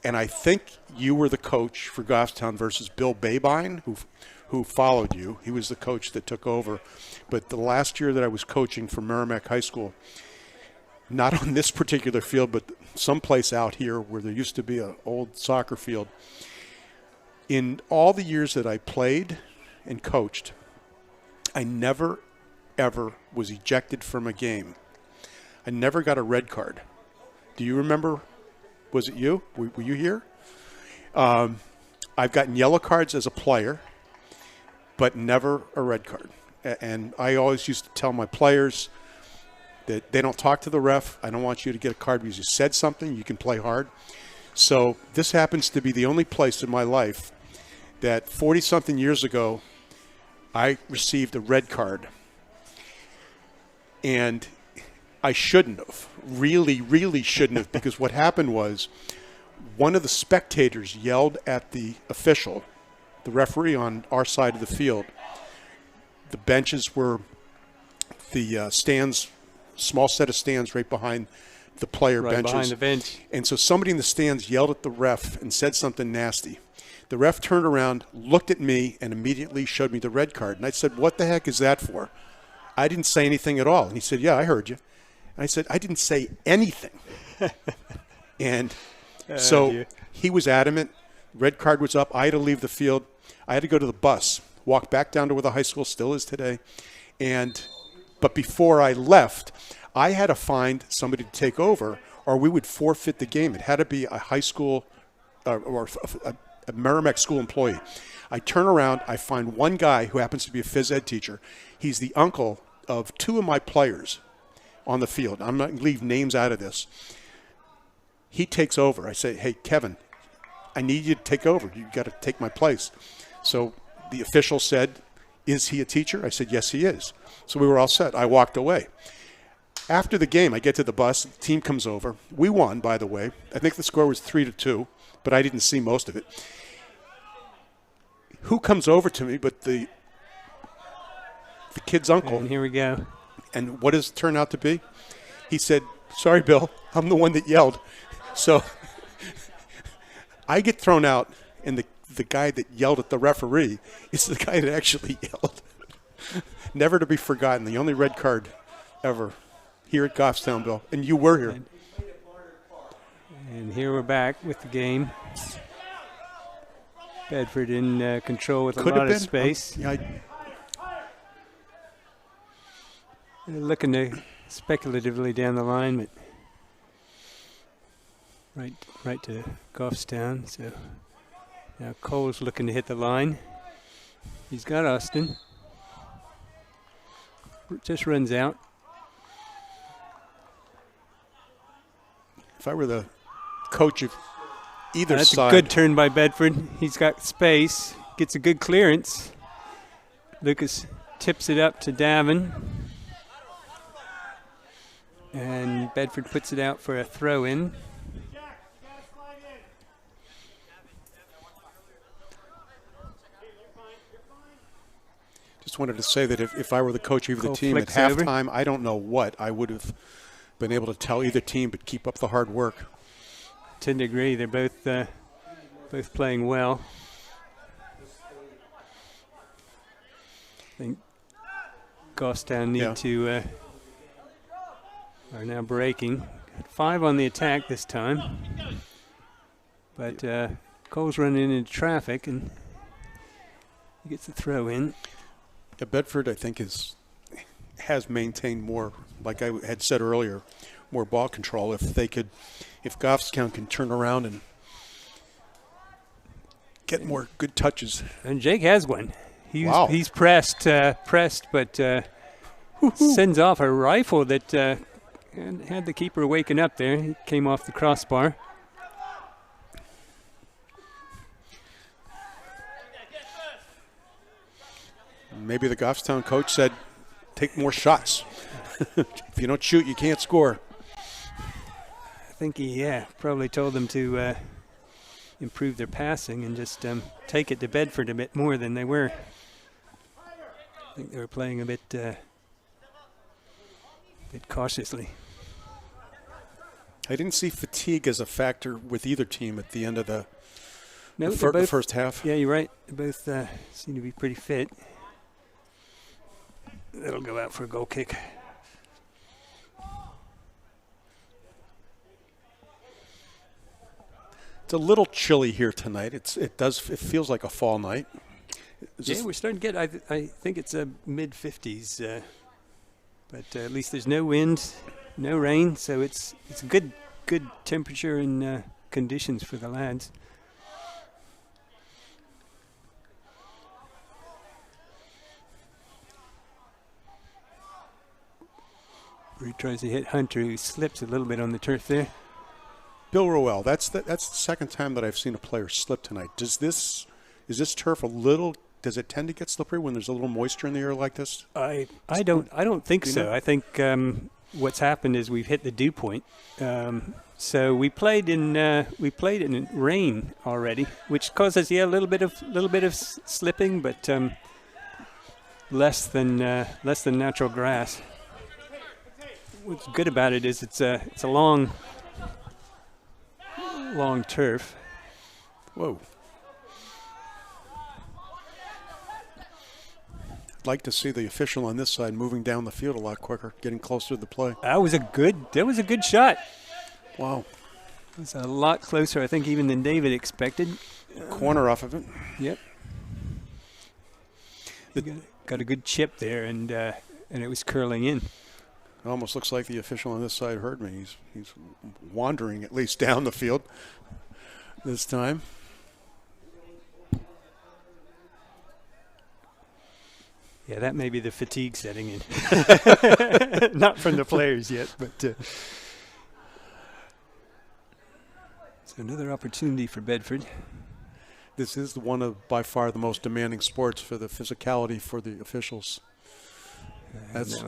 And I think you were the coach for Goffstown versus Bill Babine, who followed you. He was the coach that took over. But the last year that I was coaching for Merrimack High School, not on this particular field, but someplace out here where there used to be an old soccer field, in all the years that I played and coached, I never, ever was ejected from a game. I never got a red card. Do you remember? Was it you? Were you here? I've gotten yellow cards as a player, but never a red card. And I always used to tell my players that they don't talk to the ref. I don't want you to get a card because you said something. You can play hard. So this happens to be the only place in my life that 40-something years ago I received a red card. And I shouldn't have. Really, really shouldn't have, because what happened was one of the spectators yelled at the official, the referee on our side of the field. The benches were the stands, small set of stands right behind the player Right benches. behind the bench. And so somebody in the stands yelled at the ref and said something nasty. The ref turned around, looked at me, and immediately showed me the red card. And I said, "What the heck is that for?" I didn't say anything at all. And he said, "Yeah, I heard you." And I said, "I didn't say anything." And so dear. he was adamant. Red card was up. I had to leave the field. I had to go to the bus, walk back down to where the high school still is today. But before I left, I had to find somebody to take over, or we would forfeit the game. It had to be a high school or a Merrimack school employee. I turn around. I find one guy who happens to be a phys ed teacher. He's the uncle of two of my players on the field. I'm not going to leave names out of this. He takes over. I say, "Hey, Kevin, I need you to take over. You've got to take my place." So the official said, "Is he a teacher?" I said, "Yes, he is." So we were all set. I walked away. After the game, I get to the bus. The team comes over. We won, by the way. I think the score was 3-2, but I didn't see most of it. Who comes over to me but the kid's uncle? And here we go. And what does it turn out to be? He said, "Sorry, Bill, I'm the one that yelled." So I get thrown out, and the guy that yelled at the referee is the guy that actually yelled. Never to be forgotten. The only red card ever here at Goffstown, Bill. And you were here. And here we're back with the game. Bedford in control with Could a lot have of been. space. They're looking to speculatively down the line, but right to Goffstown. So now Cole's looking to hit the line. He's got Austin. Just runs out. If I were the coach of either That's side. a good turn by Bedford. He's got space, gets a good clearance. Lucas tips it up to Davin. And Bedford puts it out for a throw-in. Just wanted to say that if I were the coach of the Cole team at flicks over. halftime, I don't know what I would have been able to tell either team, but keep up the hard work. Tend to agree. They're both playing well. I think Goffstown need are now breaking. 5 on the attack this time. But Cole's running into traffic, and he gets the throw in. Yeah, Bedford, I think, has maintained more, like I had said earlier, more ball control. If Goffstown can turn around and get more good touches. And Jake has one. Wow. He's pressed, but sends off a rifle that had the keeper waking up there. He came off the crossbar. maybe the Goffstown coach said, take more shots. If you don't shoot, you can't score. I think he, probably told them to improve their passing and just take it to Bedford a bit more than they were. I think they were playing a bit cautiously. I didn't see fatigue as a factor with either team at the end of the No, the first half. Yeah, you're right. They both seem to be pretty fit. That'll go out for a goal kick. It's a little chilly here tonight. It feels like a fall night. We're starting to get. I think it's mid 50s, but at least there's no wind, no rain, so it's good temperature and conditions for the lads. He tries to hit Hunter, who slips a little bit on the turf there. Bill Rowell, that's the second time that I've seen a player slip tonight. Is this turf a little? Does it tend to get slippery when there's a little moisture in the air like this? I don't think so. know? I think what's happened is we've hit the dew point. So we played in rain already, which causes a little bit of slipping, but less than natural grass. What's good about it is it's a long turf. Whoa. I'd like to see the official on this side moving down the field a lot quicker, getting closer to the play. That was a good shot. Wow. It was a lot closer, I think, even than David expected. Corner off of it. Yep. Got a good chip there, and it was curling in. It almost looks like the official on this side heard me. He's wandering at least down the field this time. Yeah, that may be the fatigue setting in. Not from the players yet, but it's another opportunity for Bedford. This is one of by far the most demanding sports for the physicality for the officials. That's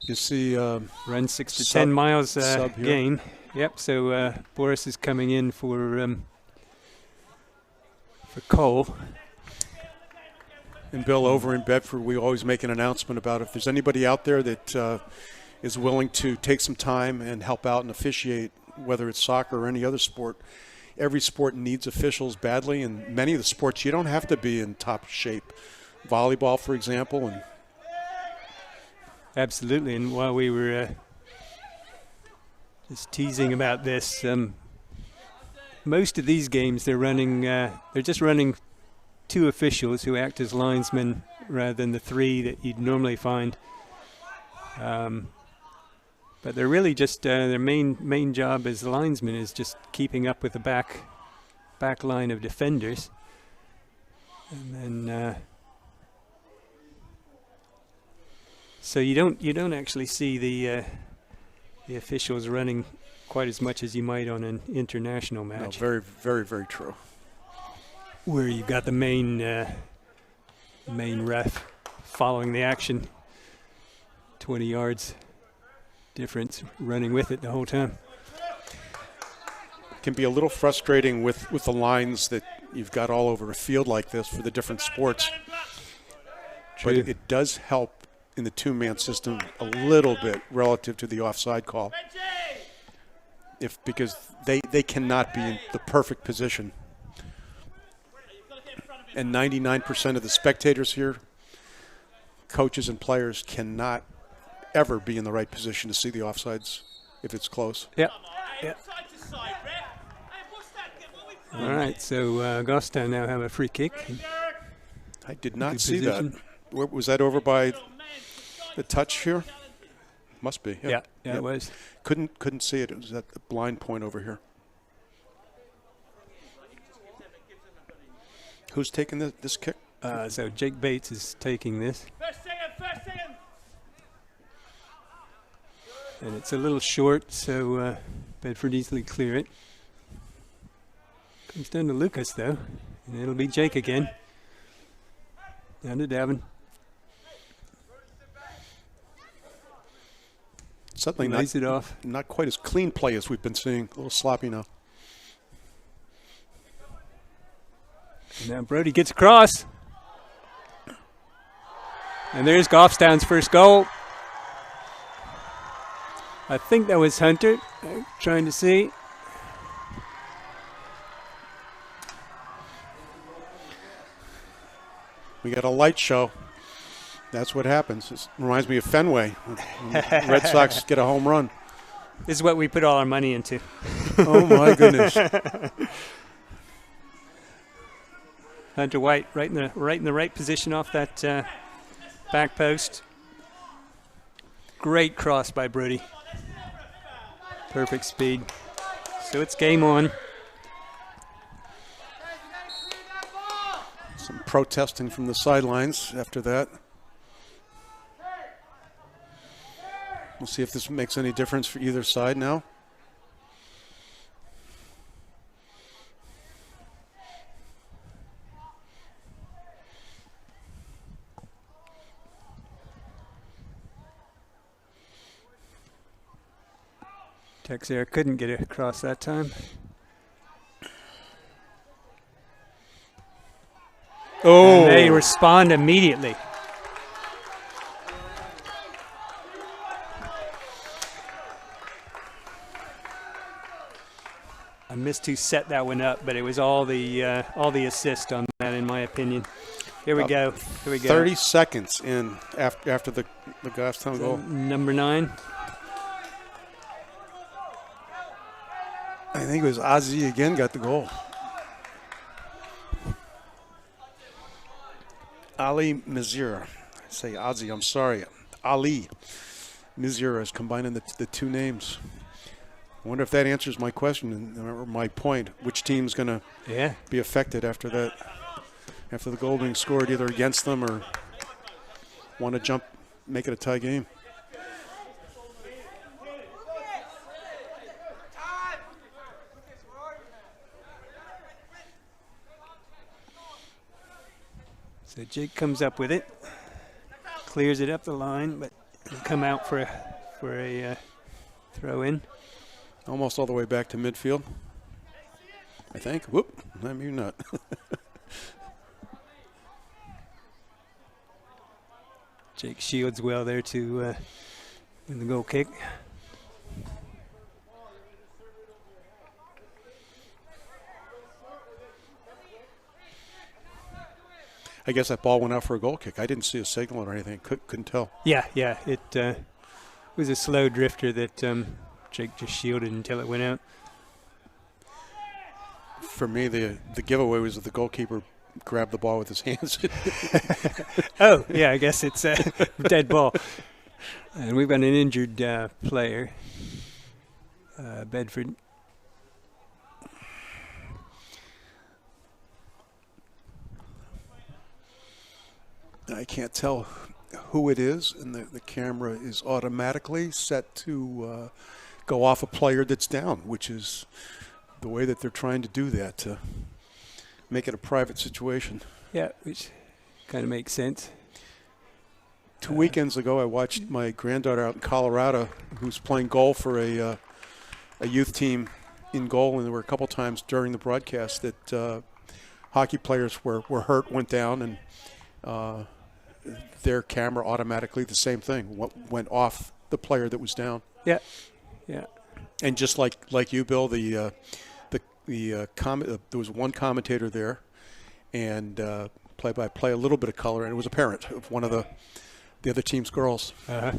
you see run 6 to 10 miles game. Yep. So Boris is coming in for Cole. And Bill, over in Bedford, we always make an announcement about if there's anybody out there that is willing to take some time and help out and officiate, whether it's soccer or any other sport. Every sport needs officials badly, and many of the sports you don't have to be in top shape. Volleyball, for example, and absolutely. And while we were just teasing about this, most of these games they're just running 2 officials who act as linesmen rather than the 3 that you'd normally find. But they're really just their main job as linesmen is just keeping up with the back line of defenders, and then so you don't actually see the officials running quite as much as you might on an international match. No, very, very, very true. Where you've got the main ref following the action, 20 yards difference, running with it the whole time. Can be a little frustrating with the lines that you've got all over a field like this for the different sports. True. But it does help in the 2-man system a little bit relative to the offside call. Because they cannot be in the perfect position. And 99% of the spectators here, coaches and players, cannot ever be in the right position to see the offsides if it's close. Yep. All right, so Goffstown now have a free kick. I did not Good see position. that. Was that over by the touch here? Must be. Yeah, Yep. it was. Couldn't see it. It was at the blind point over here. Who's taking this kick? So Jake Bates is taking this. First second. And it's a little short, so Bedford easily clear it. Comes down to Lucas, though, and it'll be Jake again. Down to Devin. Something Lays it off. not quite as clean play as we've been seeing. A little sloppy now. Now Brody gets across. And there's Goffstown's first goal. I think that was Hunter. Trying to see. We got a light show. That's what happens. It reminds me of Fenway. When the Red Sox get a home run. This is what we put all our money into. Oh, my goodness. Hunter White right in the right position off that back post. Great cross by Brody. Perfect speed. So it's game on. Some protesting from the sidelines after that. We'll see if this makes any difference for either side now. Texair couldn't get it across that time. Oh, And they respond immediately. I missed who set that one up, but it was all the assist on that, in my opinion. Here we go. 30 seconds in after the Goffstown goal. Number 9. I think it was Ozzy again got the goal. Ali Mizira. I say Ozzy, I'm sorry. Ali Mizira is combining the two names. I wonder if that answers my question or my point. Which team's going to be affected after that? After the goal being scored either against them or want to make it a tie game. So Jake comes up with it, clears it up the line, but it'll come out for a throw in. Almost all the way back to midfield, I think. Whoop, maybe not. Jake shields well there to win the goal kick. I guess that ball went out for a goal kick. I didn't see a signal or anything. Couldn't tell. Yeah. It was a slow drifter that Jake just shielded until it went out. For me, the giveaway was that the goalkeeper grabbed the ball with his hands. Oh, yeah, I guess it's a dead ball. And we've got an injured player, Bedford. I can't tell who it is, and the camera is automatically set to go off a player that's down, which is the way that they're trying to do that, to make it a private situation. Yeah, which kind of makes sense. 2 weekends ago, I watched my granddaughter out in Colorado, who's playing goal for a youth team in goal, and there were a couple times during the broadcast that hockey players were hurt, went down, and their camera automatically, the same thing, went off the player that was down. Yeah. And just like you, Bill, there was one commentator there, and play-by-play, a little bit of color, and it was a parent of one of the other team's girls. Uh-huh.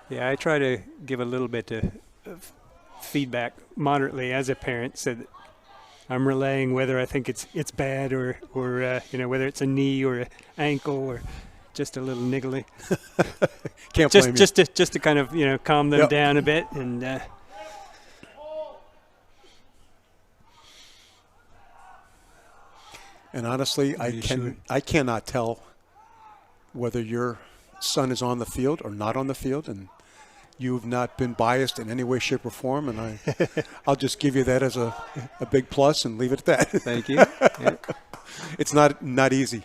Yeah, I try to give a little bit of feedback moderately as a parent, so that I'm relaying whether I think it's bad or whether it's a knee or an ankle or just a little niggly. Can't blame you. Just to kind of calm them down a bit and. And honestly, I cannot tell whether your son is on the field or not on the field, and you've not been biased in any way, shape, or form, and I'll just give you that as a big plus and leave it at that. Thank you. Yeah. It's not easy.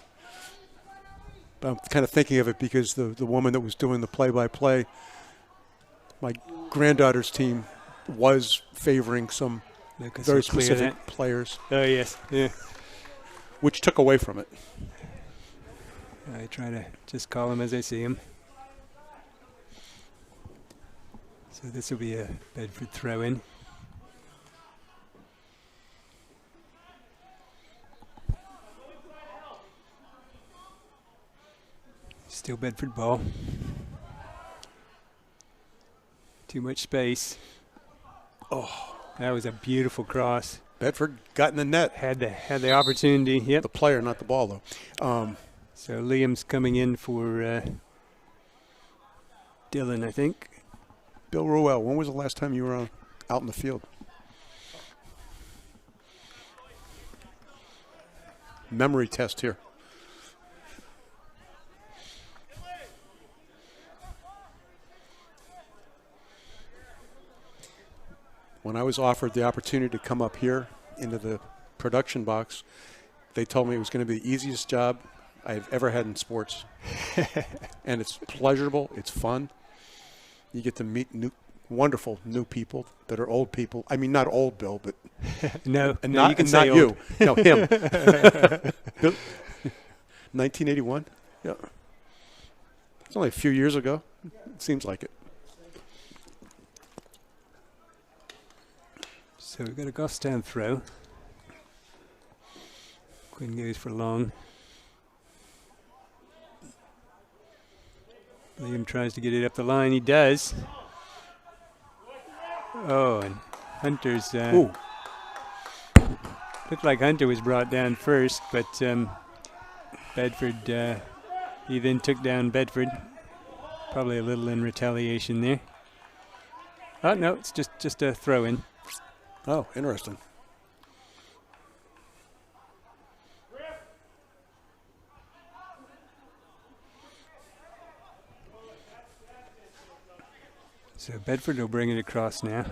But I'm kind of thinking of it because the woman that was doing the play-by-play, my granddaughter's team was favoring some Lucas very will clear specific that. players, Oh, yes. Yeah. which took away from it. I try to just call them as I see them. So this will be a Bedford throw-in. Still Bedford ball. Too much space. Oh, that was a beautiful cross. Bedford got in the net. Had the opportunity. Yep. The player, not the ball, though. So Liam's coming in for Dylan, I think. Bill Ruel, when was the last time you were out in the field? Memory test here. When I was offered the opportunity to come up here into the production box, they told me it was going to be the easiest job I've ever had in sports. And it's pleasurable. It's fun. You get to meet wonderful new people that are old people. I mean, not old Bill, but No, and no, not, you can and say not you. old. No, him. Bill, 1981. Yeah. It's only a few years ago. It seems like it. So we've got a Goffstown throw. Quinn goes for long. Liam tries to get it up the line. He does. Oh, and Hunter's Ooh. looked like Hunter was brought down first, but Bedford, he then took down Bedford. Probably a little in retaliation there. Oh, no, it's just a throw-in. Oh, interesting. So Bedford will bring it across now.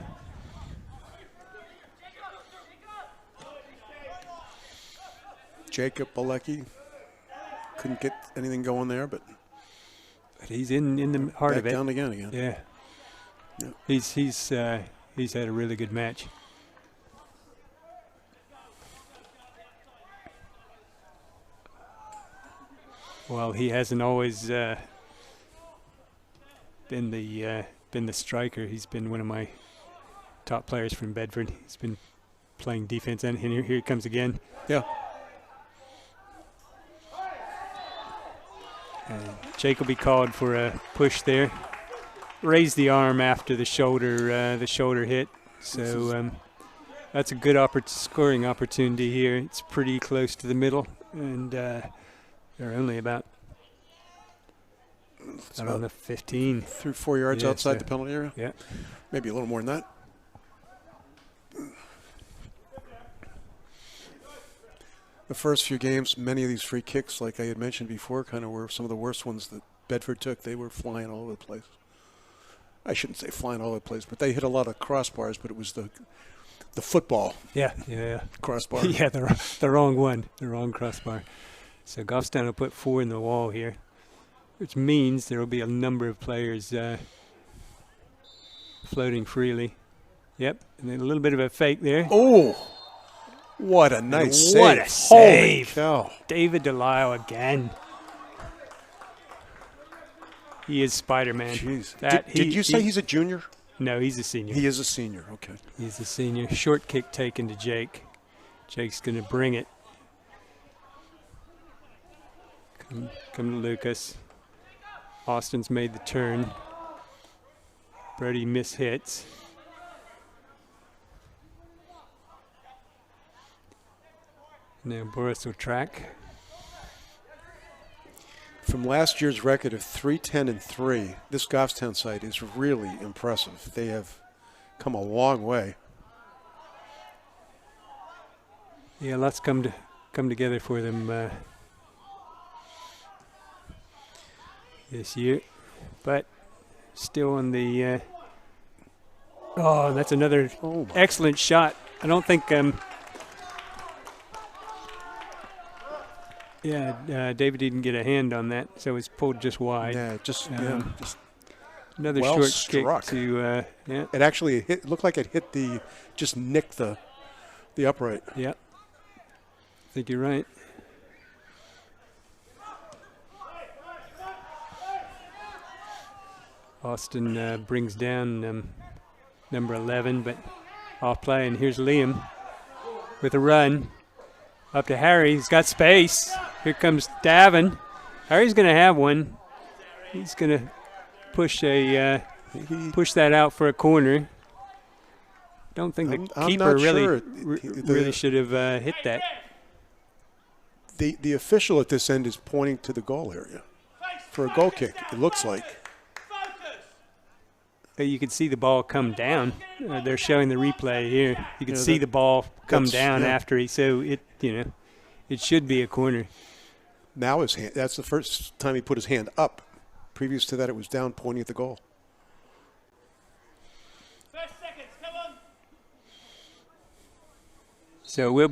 Jacob Balecki couldn't get anything going there, but He's in the heart back of it. down again. Yeah. Yeah. He's had a really good match. Well, he hasn't always been the striker. He's been one of my top players from Bedford. He's been playing defense, and here he comes again. Yeah. And Jake will be called for a push there. Raised the arm after the shoulder hit. So that's a good scoring opportunity here. It's pretty close to the middle, and they're only about on the 15. 3-4 yards Yeah, outside so- the penalty area. Yeah. Maybe a little more than that. The first few games, many of these free kicks, like I had mentioned before, kind of were some of the worst ones that Bedford took. They were flying all over the place. I shouldn't say flying all over the place, but they hit a lot of crossbars, but it was the football Yeah. crossbar. Yeah, the wrong one, the wrong crossbar. So Goffstown will put 4 in the wall here, which means there will be a number of players floating freely. Yep, and then a little bit of a fake there. Oh, what a nice save. What a Holy save. cow. David Delisle again. He is Spider-Man. Jeez. That Did you say he's a junior? No, he's a senior. He is a senior. Okay. He's a senior. Short kick taken to Jake. Jake's going to bring it. Come to Lucas. Austin's made the turn. Brody mishits. Now Boris will track. From last year's record of 3-10-3, this Goffstown side is really impressive. They have come a long way. Yeah, lots come together for them this year, but still on the Oh, that's another Oh, my. excellent shot. I don't think. David didn't get a hand on that, so it's pulled just wide. Yeah, just Another well short struck. kick to. It actually hit. It looked like it hit just nicked the upright. Yeah. I think you're right. Austin brings down number 11, but off play, and here's Liam with a run up to Harry. He's got space. Here comes Davin. Harry's going to have one. He's going to push that out for a corner. Don't think the I'm keeper not really sure. really should have hit that. The official at this end is pointing to the goal area for a goal kick. It looks like. You could see the ball come down. They're showing the replay here. You could see the ball come down after it should be a corner. Now his hand. That's the first time he put his hand up. Previous to that, it was down, pointing at the goal. First seconds, come on. So it will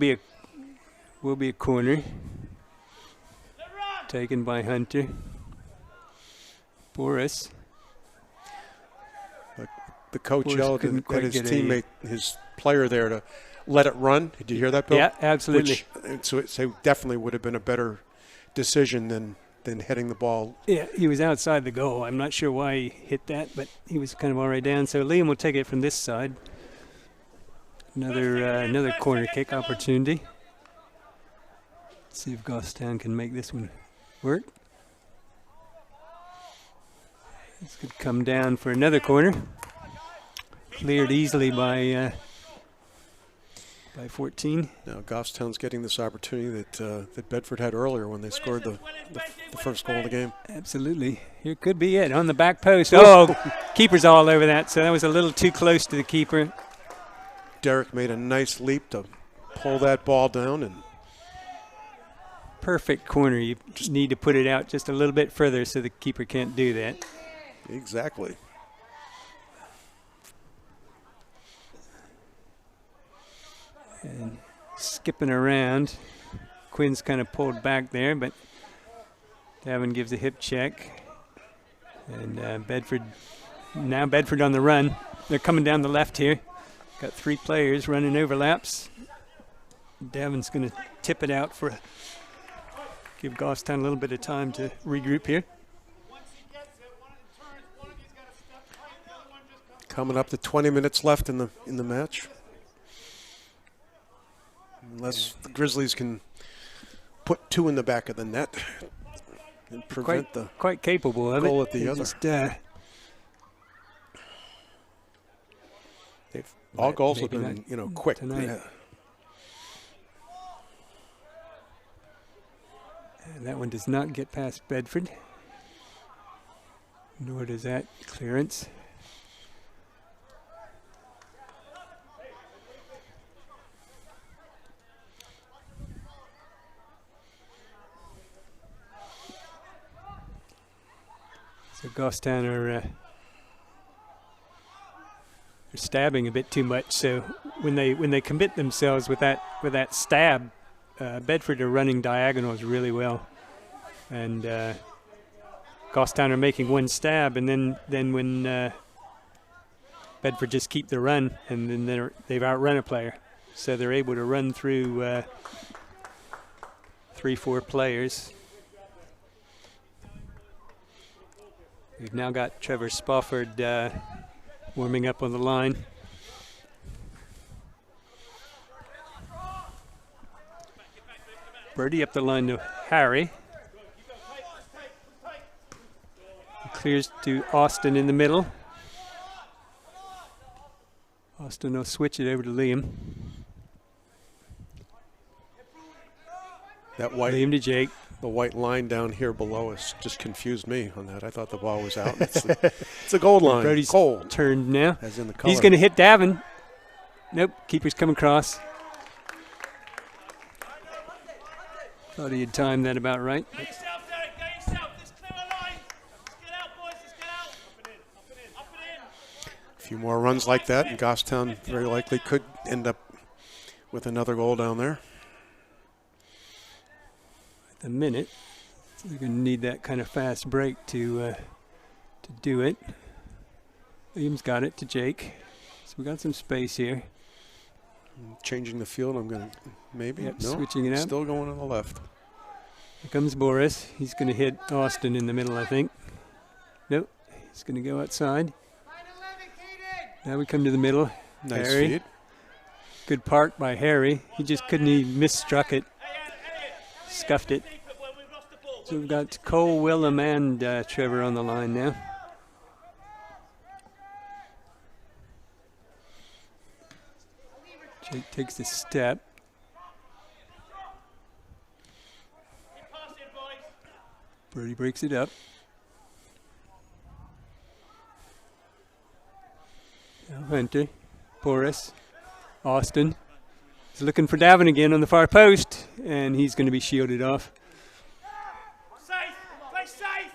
be a corner The run. taken by Hunter. Boris. The coach Boris yelled couldn't at quite his get teammate, his player there, to let it run. Did you hear that, Bill? Yeah, absolutely. So it definitely would have been a better decision than heading the ball. Yeah, he was outside the goal. I'm not sure why he hit that, but he was kind of already down. So Liam will take it from this side. Another corner kick opportunity. Let's see if Goffstown can make this one work. This could come down for another corner. Cleared easily by 14. Now Goffstown's getting this opportunity that Bedford had earlier when they scored the first goal of the game. Absolutely. Here could be it on the back post. Oh, keeper's all over that, so that was a little too close to the keeper. Derek made a nice leap to pull that ball down, and Perfect corner. You just need to put it out just a little bit further so the keeper can't do that. exactly. And skipping around. Quinn's kind of pulled back there, but Davin gives a hip check. And Bedford on the run. They're coming down the left here. Got three players running overlaps. Davin's going to tip it out give Goffstown a little bit of time to regroup here. Coming up to 20 minutes left in the match. Unless the Grizzlies can put two in the back of the net and prevent Quite capable of it. goal at the They other. just, all goals have maybe been, not quick. tonight. Yeah. And that one does not get past Bedford. Nor does that clearance. So Goffstown are stabbing a bit too much. So when they commit themselves with that stab, Bedford are running diagonals really well, and Goffstown are making one stab, and then when Bedford just keep the run, and then they've outrun a player, so they're able to run through 3-4 players. We've now got Trevor Spofford warming up on the line. Birdie up the line to Harry. Clears to Austin in the middle. Austin will switch it over to Liam. That white, Liam to Jake. the white line down here below us just confused me on that. I thought the ball was out. It's the gold line. Brody's Gold, turned now. as in the color. He's going to hit Davin. Nope, keeper's coming across. Thought he had timed that about right. Get yourself, Derek, get yourself. Let's clear a line. Let's get out, boys, let's get out. Up and in. few more runs like that, and Goffstown very likely could end up with another goal down there. At the minute, so they're going to need that kind of fast break to do it. Williams got it to Jake. So we got some space here. Changing the field, I'm going to maybe. Yep, No, switching it up. Still going on the left. Here comes Boris. He's going to hit Austin in the middle, I think. Nope. He's going to go outside. Line 11, Kaden. Now we come to the middle. Nice Harry. feed. Good park by Harry. He just couldn't even misstruck it. Scuffed it. So we've got Cole, Willem, and Trevor on the line now. Jake takes a step. Brody breaks it up. Now Hunter, Boris, Austin. He's looking for Davin again on the far post, and he's going to be shielded off. Safe! Play safe!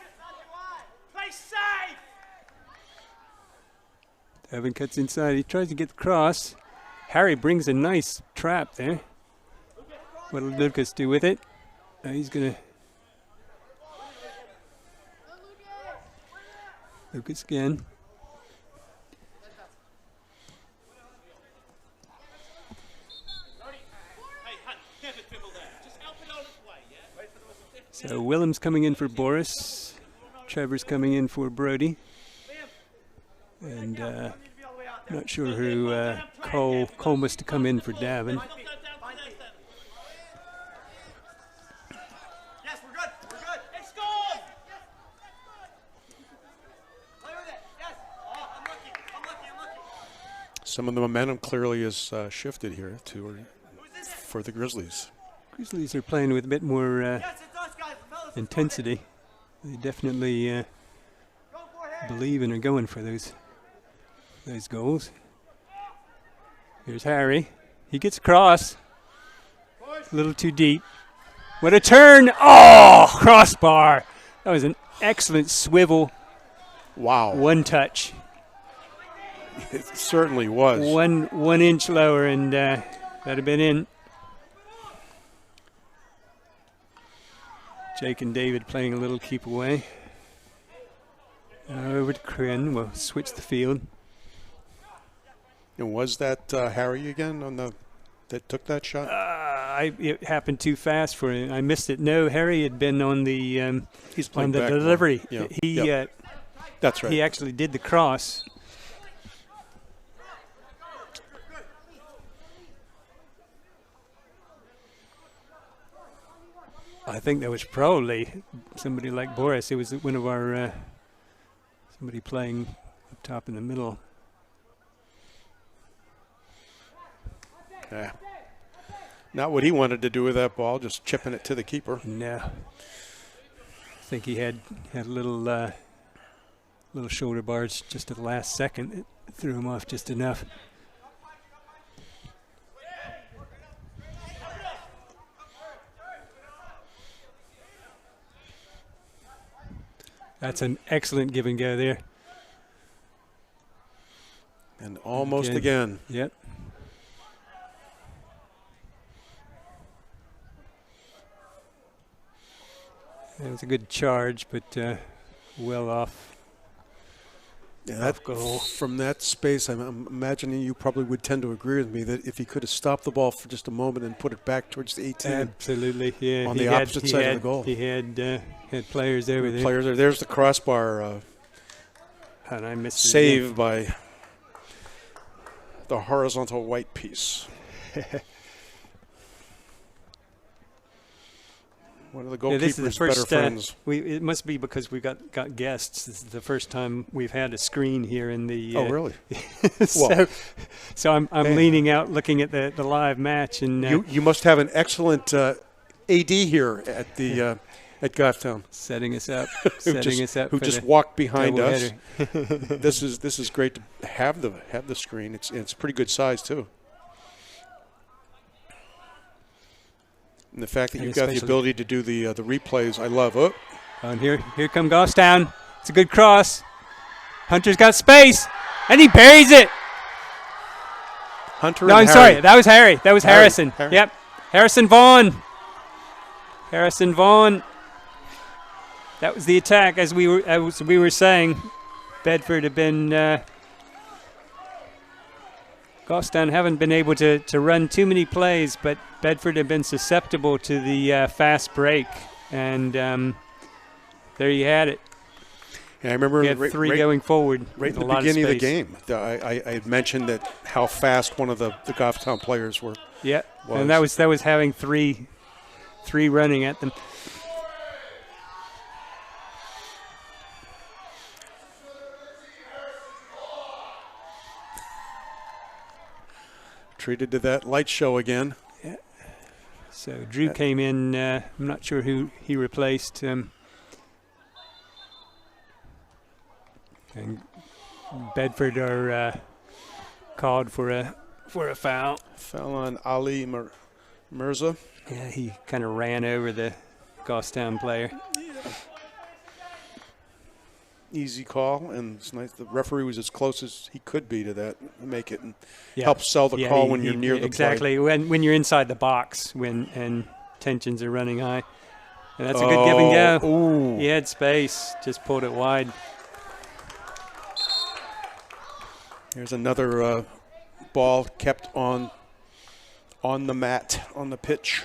Play safe! Davin cuts inside. He tries to get the cross. Harry brings a nice trap there. What'll Lucas do with it? He's going to... Lucas again. So Willem's coming in for Boris. Trevor's coming in for Brody. And not sure who Cole must have come in for Davin. Yes, we're good. We're good. It's gone. Play with it. Yes. Oh, I'm lucky. Some of the momentum clearly is shifted here for the Grizzlies. Grizzlies are playing with a bit more Yes, it's us guys. The fellas. intensity. They definitely believe in or going for those goals. Here's Harry. He gets across. A little too deep. What a turn! Oh, crossbar. That was an excellent swivel. Wow. One touch. It certainly was. 1 inch lower, and that'd have been in. Jake and David playing a little keep away. Over to Corinne. We'll switch the field. And was that Harry again that took that shot? It happened too fast for him. I missed it. No, Harry had been on the He's playing back more. delivery. Yeah. He Yep. That's right. he actually did the cross. I think that was probably somebody like Boris. It was one of our somebody playing up top in the middle. Yeah. Not what he wanted to do with that ball, just chipping it to the keeper. No, I think he had a little shoulder bars just at the last second. It threw him off just enough. That's an excellent give and go there. And almost again. Yep. It was a good charge, but well off. Yeah, that goal. From that space, I'm imagining you probably would tend to agree with me that if he could have stopped the ball for just a moment and put it back towards the 18. Absolutely, yeah. On the opposite side of the goal. He had players over there. Players there. There's the crossbar And I missed it save by the horizontal white piece. One of the Yeah, this is the goalkeepers' better first, friends. it must be because we've got guests. This is the first time we've had a screen here in the. Oh, really? so I'm leaning out, looking at the live match, and You must have an excellent AD here at the at Goffstown. setting us up, Who for just the walked behind us. doubleheader. This is great to have the screen. It's pretty good size too. And the fact that And you've got the especially- ability to do the replays, I love. Oh, And here come Goffstown. It's a good cross. Hunter's got space. And he buries it. Hunter No, and I'm Harry. sorry. That was Harry. That was Harry. Harrison. Harry. Yep. Harrison Vaughn. Harrison Vaughn. That was the attack, as we were saying. Bedford have been Goffstown haven't been able to run too many plays, but Bedford have been susceptible to the fast break, and there you had it. Yeah, I remember We had three going forward. right in with the a lot beginning of the space. game. I had mentioned that how fast one of the Goffstown players were. Yeah, was. and that was having three running at them. Treated to that light show again. So Drew came in. I'm not sure who he replaced. And Bedford are called for a foul. Foul on Ali Mirza. Yeah, he kind of ran over the Goffstown player. Easy call, and it's nice. The referee was as close as he could be to that, make it, and Yeah. help sell the Yeah, call when you're near the play. exactly when you're inside the box and tensions are running high. And that's a good give and go. Ooh. He had space, just pulled it wide. Here's another ball kept on the mat, on the pitch.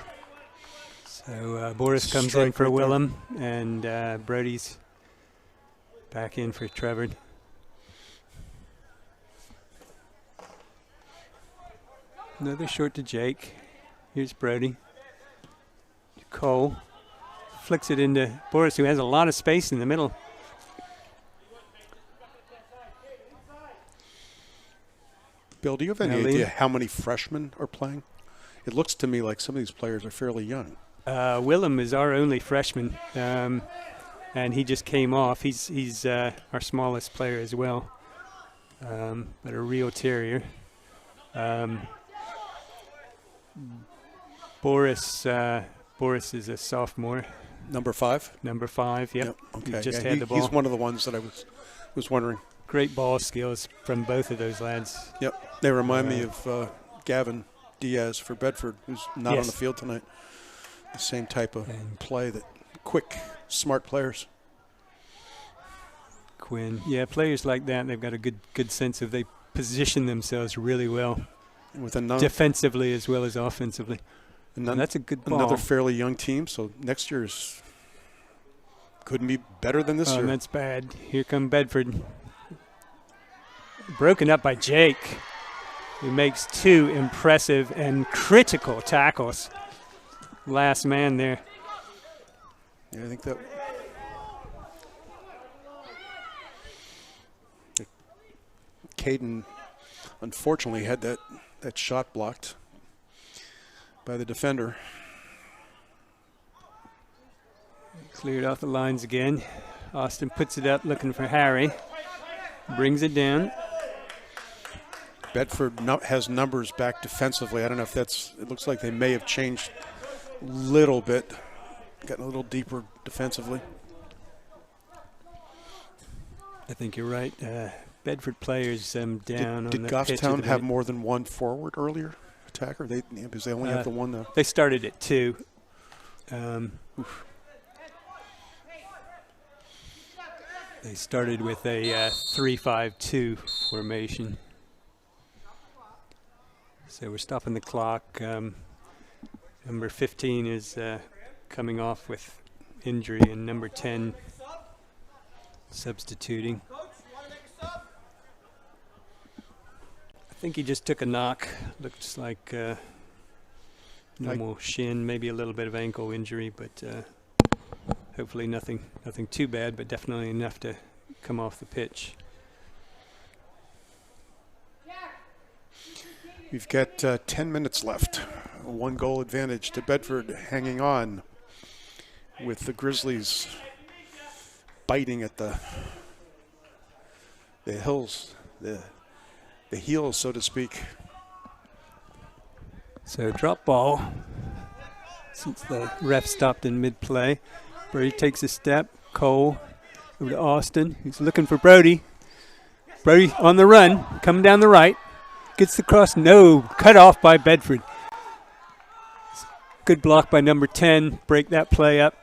So Boris comes Strike in for right there. Willem, and Brody's back in for Trevor. Another short to Jake. Here's Brody. Cole flicks it into Boris, who has a lot of space in the middle. Bill, do you have any Now, Lee? idea how many freshmen are playing? It looks to me like some of these players are fairly young. Willem is our only freshman, and he just came off. He's our smallest player as well, but a real terrier. Boris is a sophomore, Number 5? number 5. Yep. Okay. He just Yeah, had the ball. He's one of the ones that I was wondering. Great ball skills from both of those lads. Yep. They remind me of Gavin Diaz for Bedford, who's not on Yes. the field tonight. The same type of And- play, that quick, smart players. Quinn, yeah, players like that, they've got a good sense of they position themselves really well, With another, defensively as well as offensively. And that's a good ball. another fairly young team, so next year's couldn't be better than this Oh, year. and that's bad. Here come Bedford. Broken up by Jake, who makes 2 impressive and critical tackles. Last man there. Yeah, I think that Caden unfortunately had that shot blocked by the defender. Cleared off the lines again. Austin puts it up looking for Harry. Brings it down. Bedford has numbers back defensively. I don't know if it looks like they may have changed a little bit, gotten a little deeper defensively. I think you're right. Bedford players down Did on the pitch. at Goffstown the have minute. more than one forward earlier attacker? Because they only have the one now. They started at 2. They started with a 3-5-2 formation. So we're stopping the clock. Number 15 is coming off with injury, and number 10 substituting. I think he just took a knock. Looks like normal shin, maybe a little bit of ankle injury, but hopefully nothing too bad, but definitely enough to come off the pitch. We've got 10 minutes left. A 1-goal advantage to Bedford, hanging on with the Grizzlies biting at the hills, the heels, so to speak. So drop ball, since the ref stopped in mid-play. Brody takes a step. Cole over to Austin, who's looking for Brody. Brody on the run, coming down the right. Gets the cross. No, cut off by Bedford. Good block by number 10. Break that play up.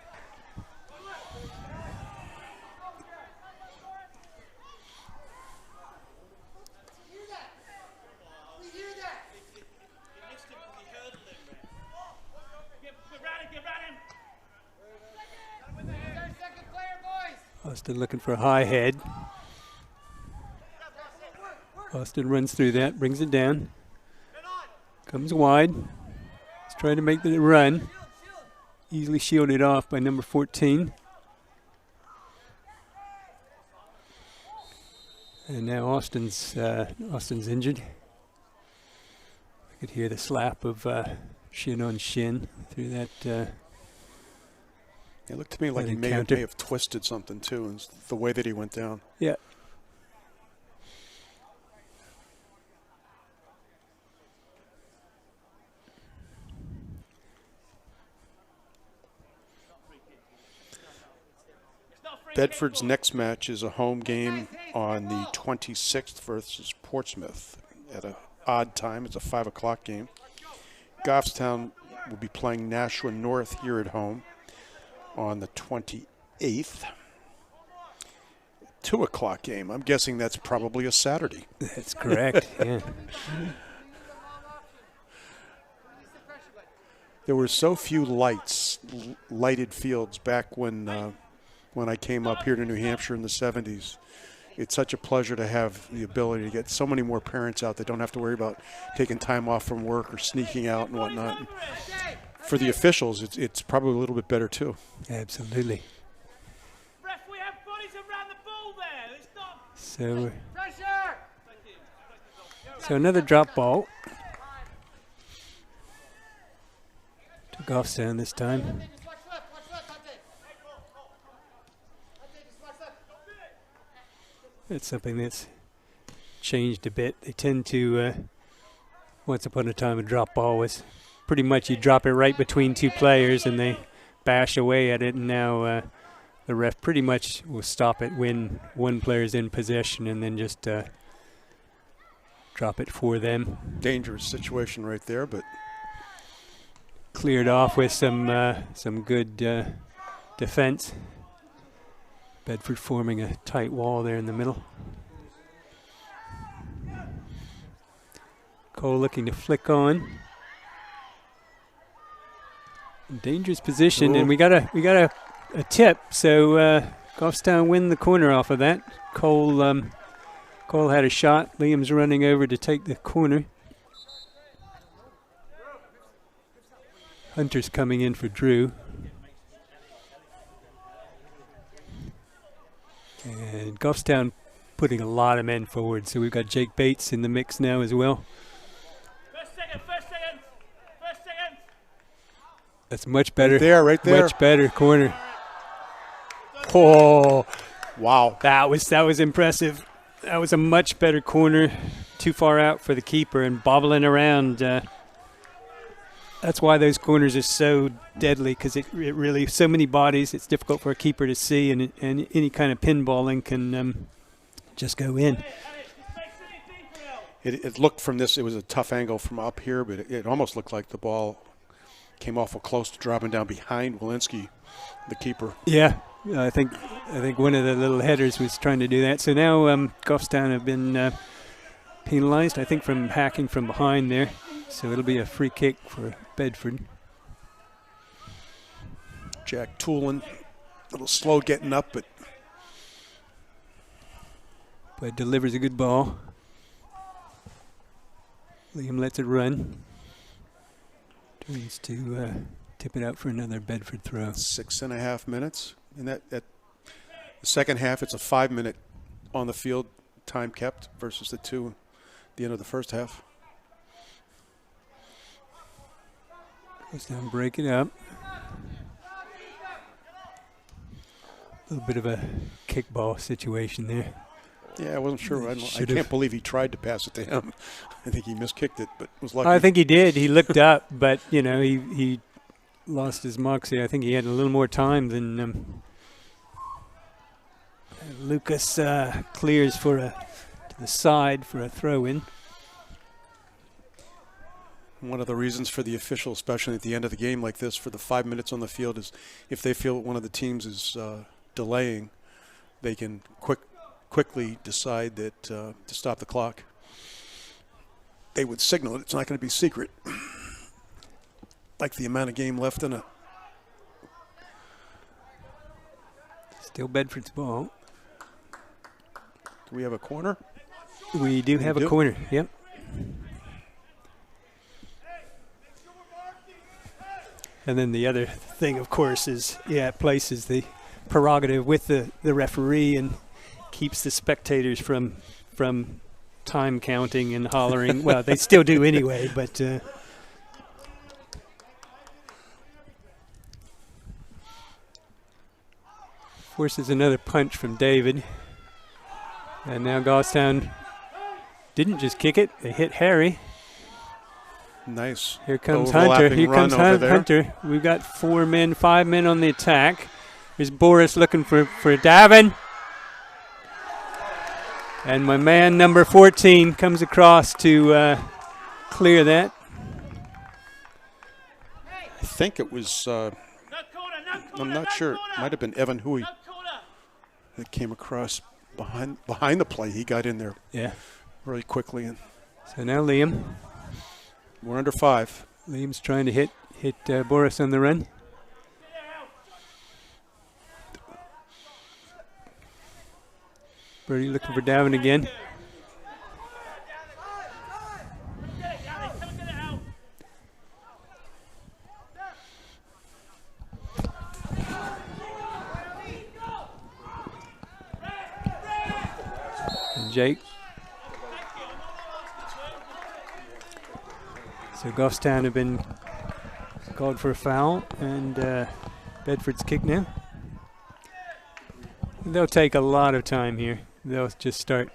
Austin looking for a high head. Austin runs through that, brings it down. Comes wide. He's trying to make the run. Easily shielded off by number 14. And now Austin's injured. I could hear the slap of shin on shin through that. It looked to me like he may have twisted something too, and the way that he went down. Yeah. Bedford's next match is a home game on the 26th versus Portsmouth at an odd time. It's a 5 o'clock game. Goffstown will be playing Nashua North here at home on the 28th. 2 o'clock game. I'm guessing that's probably a Saturday. That's correct, yeah. There were so few lighted fields back when I came up here to New Hampshire in the 70s. It's such a pleasure to have the ability to get so many more parents out that don't have to worry about taking time off from work or sneaking out and whatnot. For the officials, it's probably a little bit better too. Absolutely. Ref, we have bodies around the ball there. It's not. So another drop ball. To Goffstown this time. It's something that's changed a bit. They tend to, once upon a time, a drop ball was pretty much you drop it right between two players and they bash away at it. And now the ref pretty much will stop it when one player's in possession and then just drop it for them. Dangerous situation right there, but cleared off with some good defense. Bedford forming a tight wall there in the middle. Cole looking to flick on. Dangerous position, and we got a tip. So Goffstown win the corner off of that. Cole had a shot. Liam's running over to take the corner. Hunter's coming in for Drew. And Goffstown putting a lot of men forward. So we've got Jake Bates in the mix now as well. First second. That's much better. Right there. Much better corner. Oh, wow. That was impressive. That was a much better corner. Too far out for the keeper and bobbling around. That's why those corners are so deadly, because it really, so many bodies, it's difficult for a keeper to see, and any kind of pinballing can just go in. It looked from this, it was a tough angle from up here, but it almost looked like the ball came awful close to dropping down behind Walensky, the keeper. Yeah, I think one of the little headers was trying to do that. So now Goffstown have been penalized, I think, from hacking from behind there. So it'll be a free kick for Bedford. Jack Toolin, a little slow getting up, but delivers a good ball. Liam lets it run. Turns to tip it out for another Bedford throw. 6.5 minutes. And that the second half, it's a 5-minute on the field time kept versus the 2 at the end of the first half. Goes down, break it up. A little bit of a kickball situation there. Yeah, I wasn't sure. I can't believe he tried to pass it to him. I think he miskicked it, but was lucky. I think he did. He looked up, but he lost his moxie. I think he had a little more time than Lucas clears for a to the side for a throw-in. One of the reasons for the official, especially at the end of the game like this, for the 5 minutes on the field, is if they feel one of the teams is delaying, they can quickly decide that to stop the clock. They would signal it. It's not going to be secret. Like the amount of game left in it. Still Bedford's ball. Do we have a corner? We do have a corner, yep. And then the other thing, of course, is, it places the prerogative with the referee and keeps the spectators from time counting and hollering. Well, they still do anyway, but forces another punch from David. And now Goffstown didn't just kick it, they hit Harry. Nice. Here comes Hunter. Here comes Hunter. Hunter. We've got 5 men on the attack. There's Boris looking for Davin. And my man, number 14, comes across to clear that. I think it was, No corner, no corner, I'm not no sure. It corner. might have been Evan Huey No corner. that came across behind the play. He got in there Yeah. really quickly. And So now Liam. we're under 5. Liam's trying to hit Boris on the run. Birdie looking for Davin again. Get it, Gary. Come and get it out. And Jake. So Goffstown have been called for a foul, and Bedford's kick now. They'll take a lot of time here. They'll just start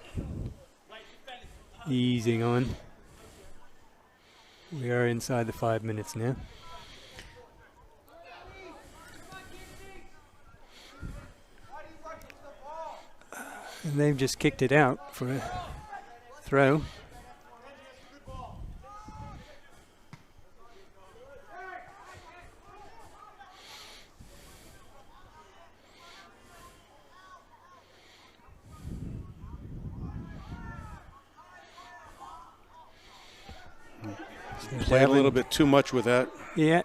easing on. We are inside the 5 minutes now. And they've just kicked it out for a throw. Played a little bit too much with that. Yeah.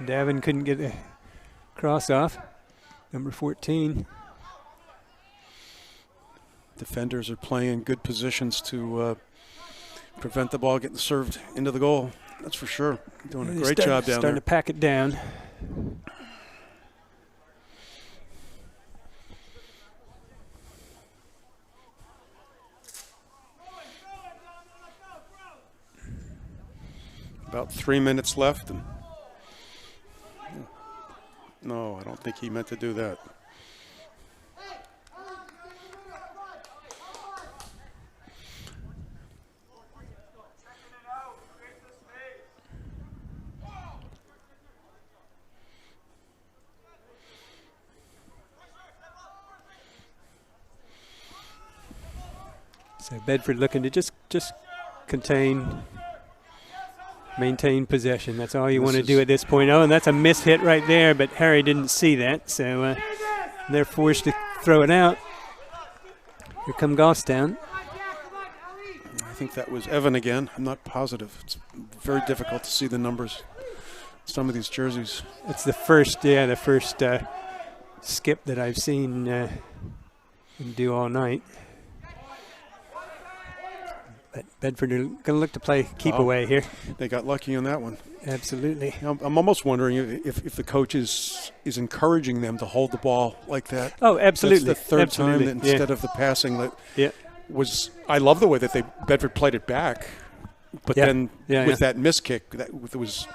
Davin couldn't get the cross off. Number 14. Defenders are playing in good positions to prevent the ball getting served into the goal. That's for sure. Doing a They're great job down starting there. to pack it down. About 3 minutes left. And no, I don't think he meant to do that. So Bedford looking to just maintain possession. That's all you want to do at this point. Oh, and that's a miss hit right there, but Harry didn't see that, so they're forced to throw it out. Here come Goffstown. I think that was Evan again. I'm not positive. It's very difficult to see the numbers. Some of these jerseys. It's the first skip that I've seen him do all night. But Bedford are going to look to play keep away here. They got lucky on that one. Absolutely. I'm almost wondering if the coach is encouraging them to hold the ball like that. Oh, absolutely. That's the third Absolutely. time that instead of the passing that Yeah. was. I love the way that Bedford played it back, but then with that miss kick, that was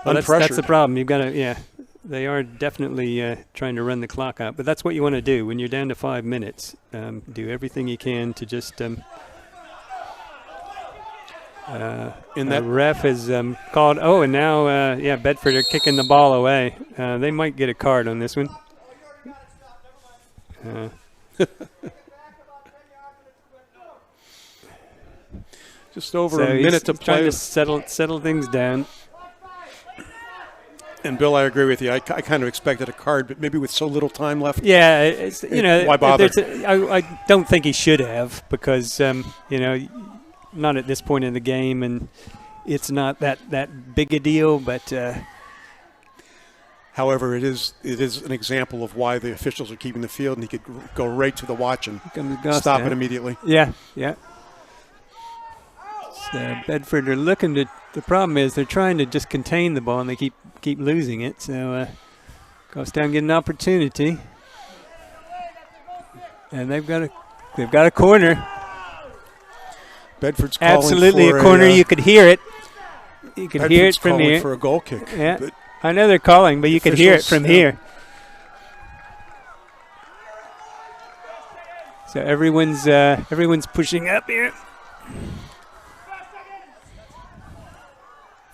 unpressured. That's the problem. You've got to, they are definitely trying to run the clock out, but that's what you want to do when you're down to 5 minutes. Do everything you can to just. The ref has called. Oh, and now Bedford are kicking the ball away. They might get a card on this one. Just over So a minute to he's trying play. to settle things down. And Bill, I agree with you. I kind of expected a card, but maybe with so little time left. Yeah, it's, Why bother? I don't think he should have because not at this point in the game, and it's not that big a deal. But However, it is an example of why the officials are keeping the field, and he could go right to the watch and stop it immediately. Yeah. So Bedford are looking to. The problem is they're trying to just contain the ball, and they keep losing it. So Goffstown get an opportunity, and they've got a corner. Bedford's calling Absolutely for a corner. You could hear it. You could hear it Bedford's from calling here. for a goal kick. Yeah, But I know they're calling, but you could hear it officials, from yeah. here. So everyone's pushing up here.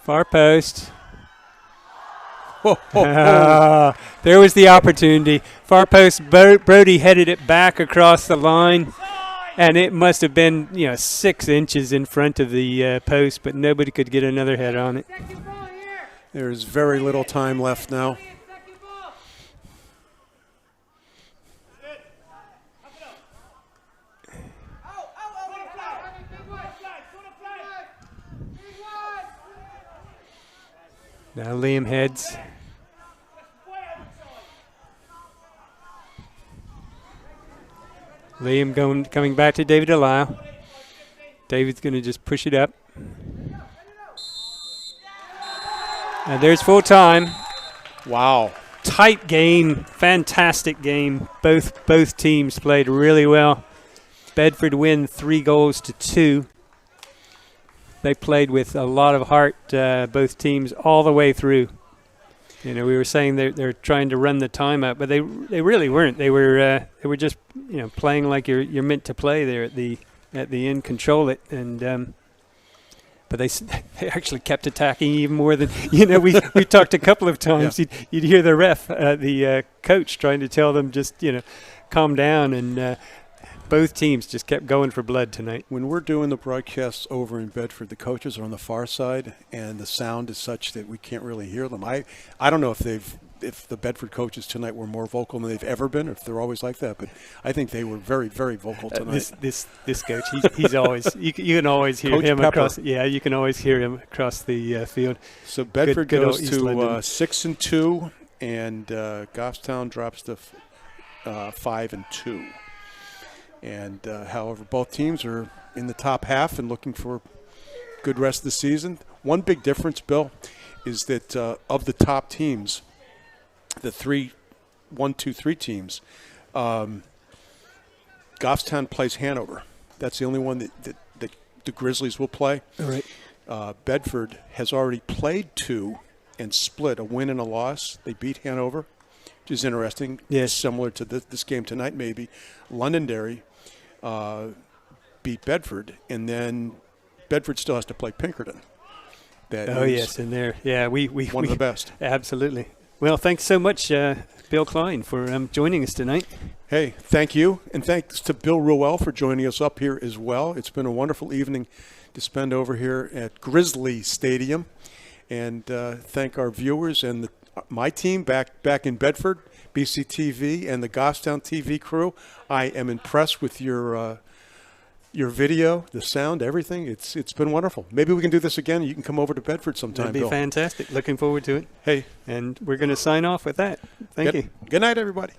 Far post. There was the opportunity. Far post. Brody headed it back across the line, and it must have been 6 inches in front of the post, but nobody could get another head on it. Second ball here. There's very little time left now. Second ball. Now Liam heads. Liam coming back to David Delisle. David's going to just push it up. And there's full time. Wow. Tight game, fantastic game. Both teams played really well. Bedford win 3-2. They played with a lot of heart, both teams, all the way through. We were saying they're trying to run the time up, but they really weren't. They were just playing like you're meant to play there at the end, control it, and but they actually kept attacking even more than we talked a couple of times. Yeah. You'd hear the ref, the coach, trying to tell them just calm down, and both teams just kept going for blood tonight. When we're doing the broadcasts over in Bedford, the coaches are on the far side, and the sound is such that we can't really hear them. I don't know if the Bedford coaches tonight were more vocal than they've ever been, or if they're always like that. But I think they were very, very vocal tonight. This coach, he's always you can always hear Coach him Pepper. across. Yeah, you can always hear him across the field. So Bedford good goes old East to London. 6-2, and Goffstown drops to 5-2. And however, both teams are in the top half and looking for a good rest of the season. One big difference, Bill, is that of the top teams, the 1, 2, 3 teams, Goffstown plays Hanover. That's the only one that the Grizzlies will play. All right. Bedford has already played 2 and split a win and a loss. They beat Hanover, which is interesting. Yes. Similar to this game tonight, maybe. Londonderry beat Bedford, and then Bedford still has to play Pinkerton. That is Yes, and there. Yeah, we one of the best. Absolutely. Well, thanks so much, Bill Klein, for joining us tonight. Hey, thank you, and thanks to Bill Ruel for joining us up here as well. It's been a wonderful evening to spend over here at Grizzly Stadium, and thank our viewers and my team back in Bedford, BCTV, and the Goffstown TV crew. I am impressed with your video, the sound, everything. It's been wonderful. Maybe we can do this again. You can come over to Bedford sometime, That'd be Bill. fantastic. Looking forward to it. Hey, And we're going to sign off with that. Thank you. Good night, everybody.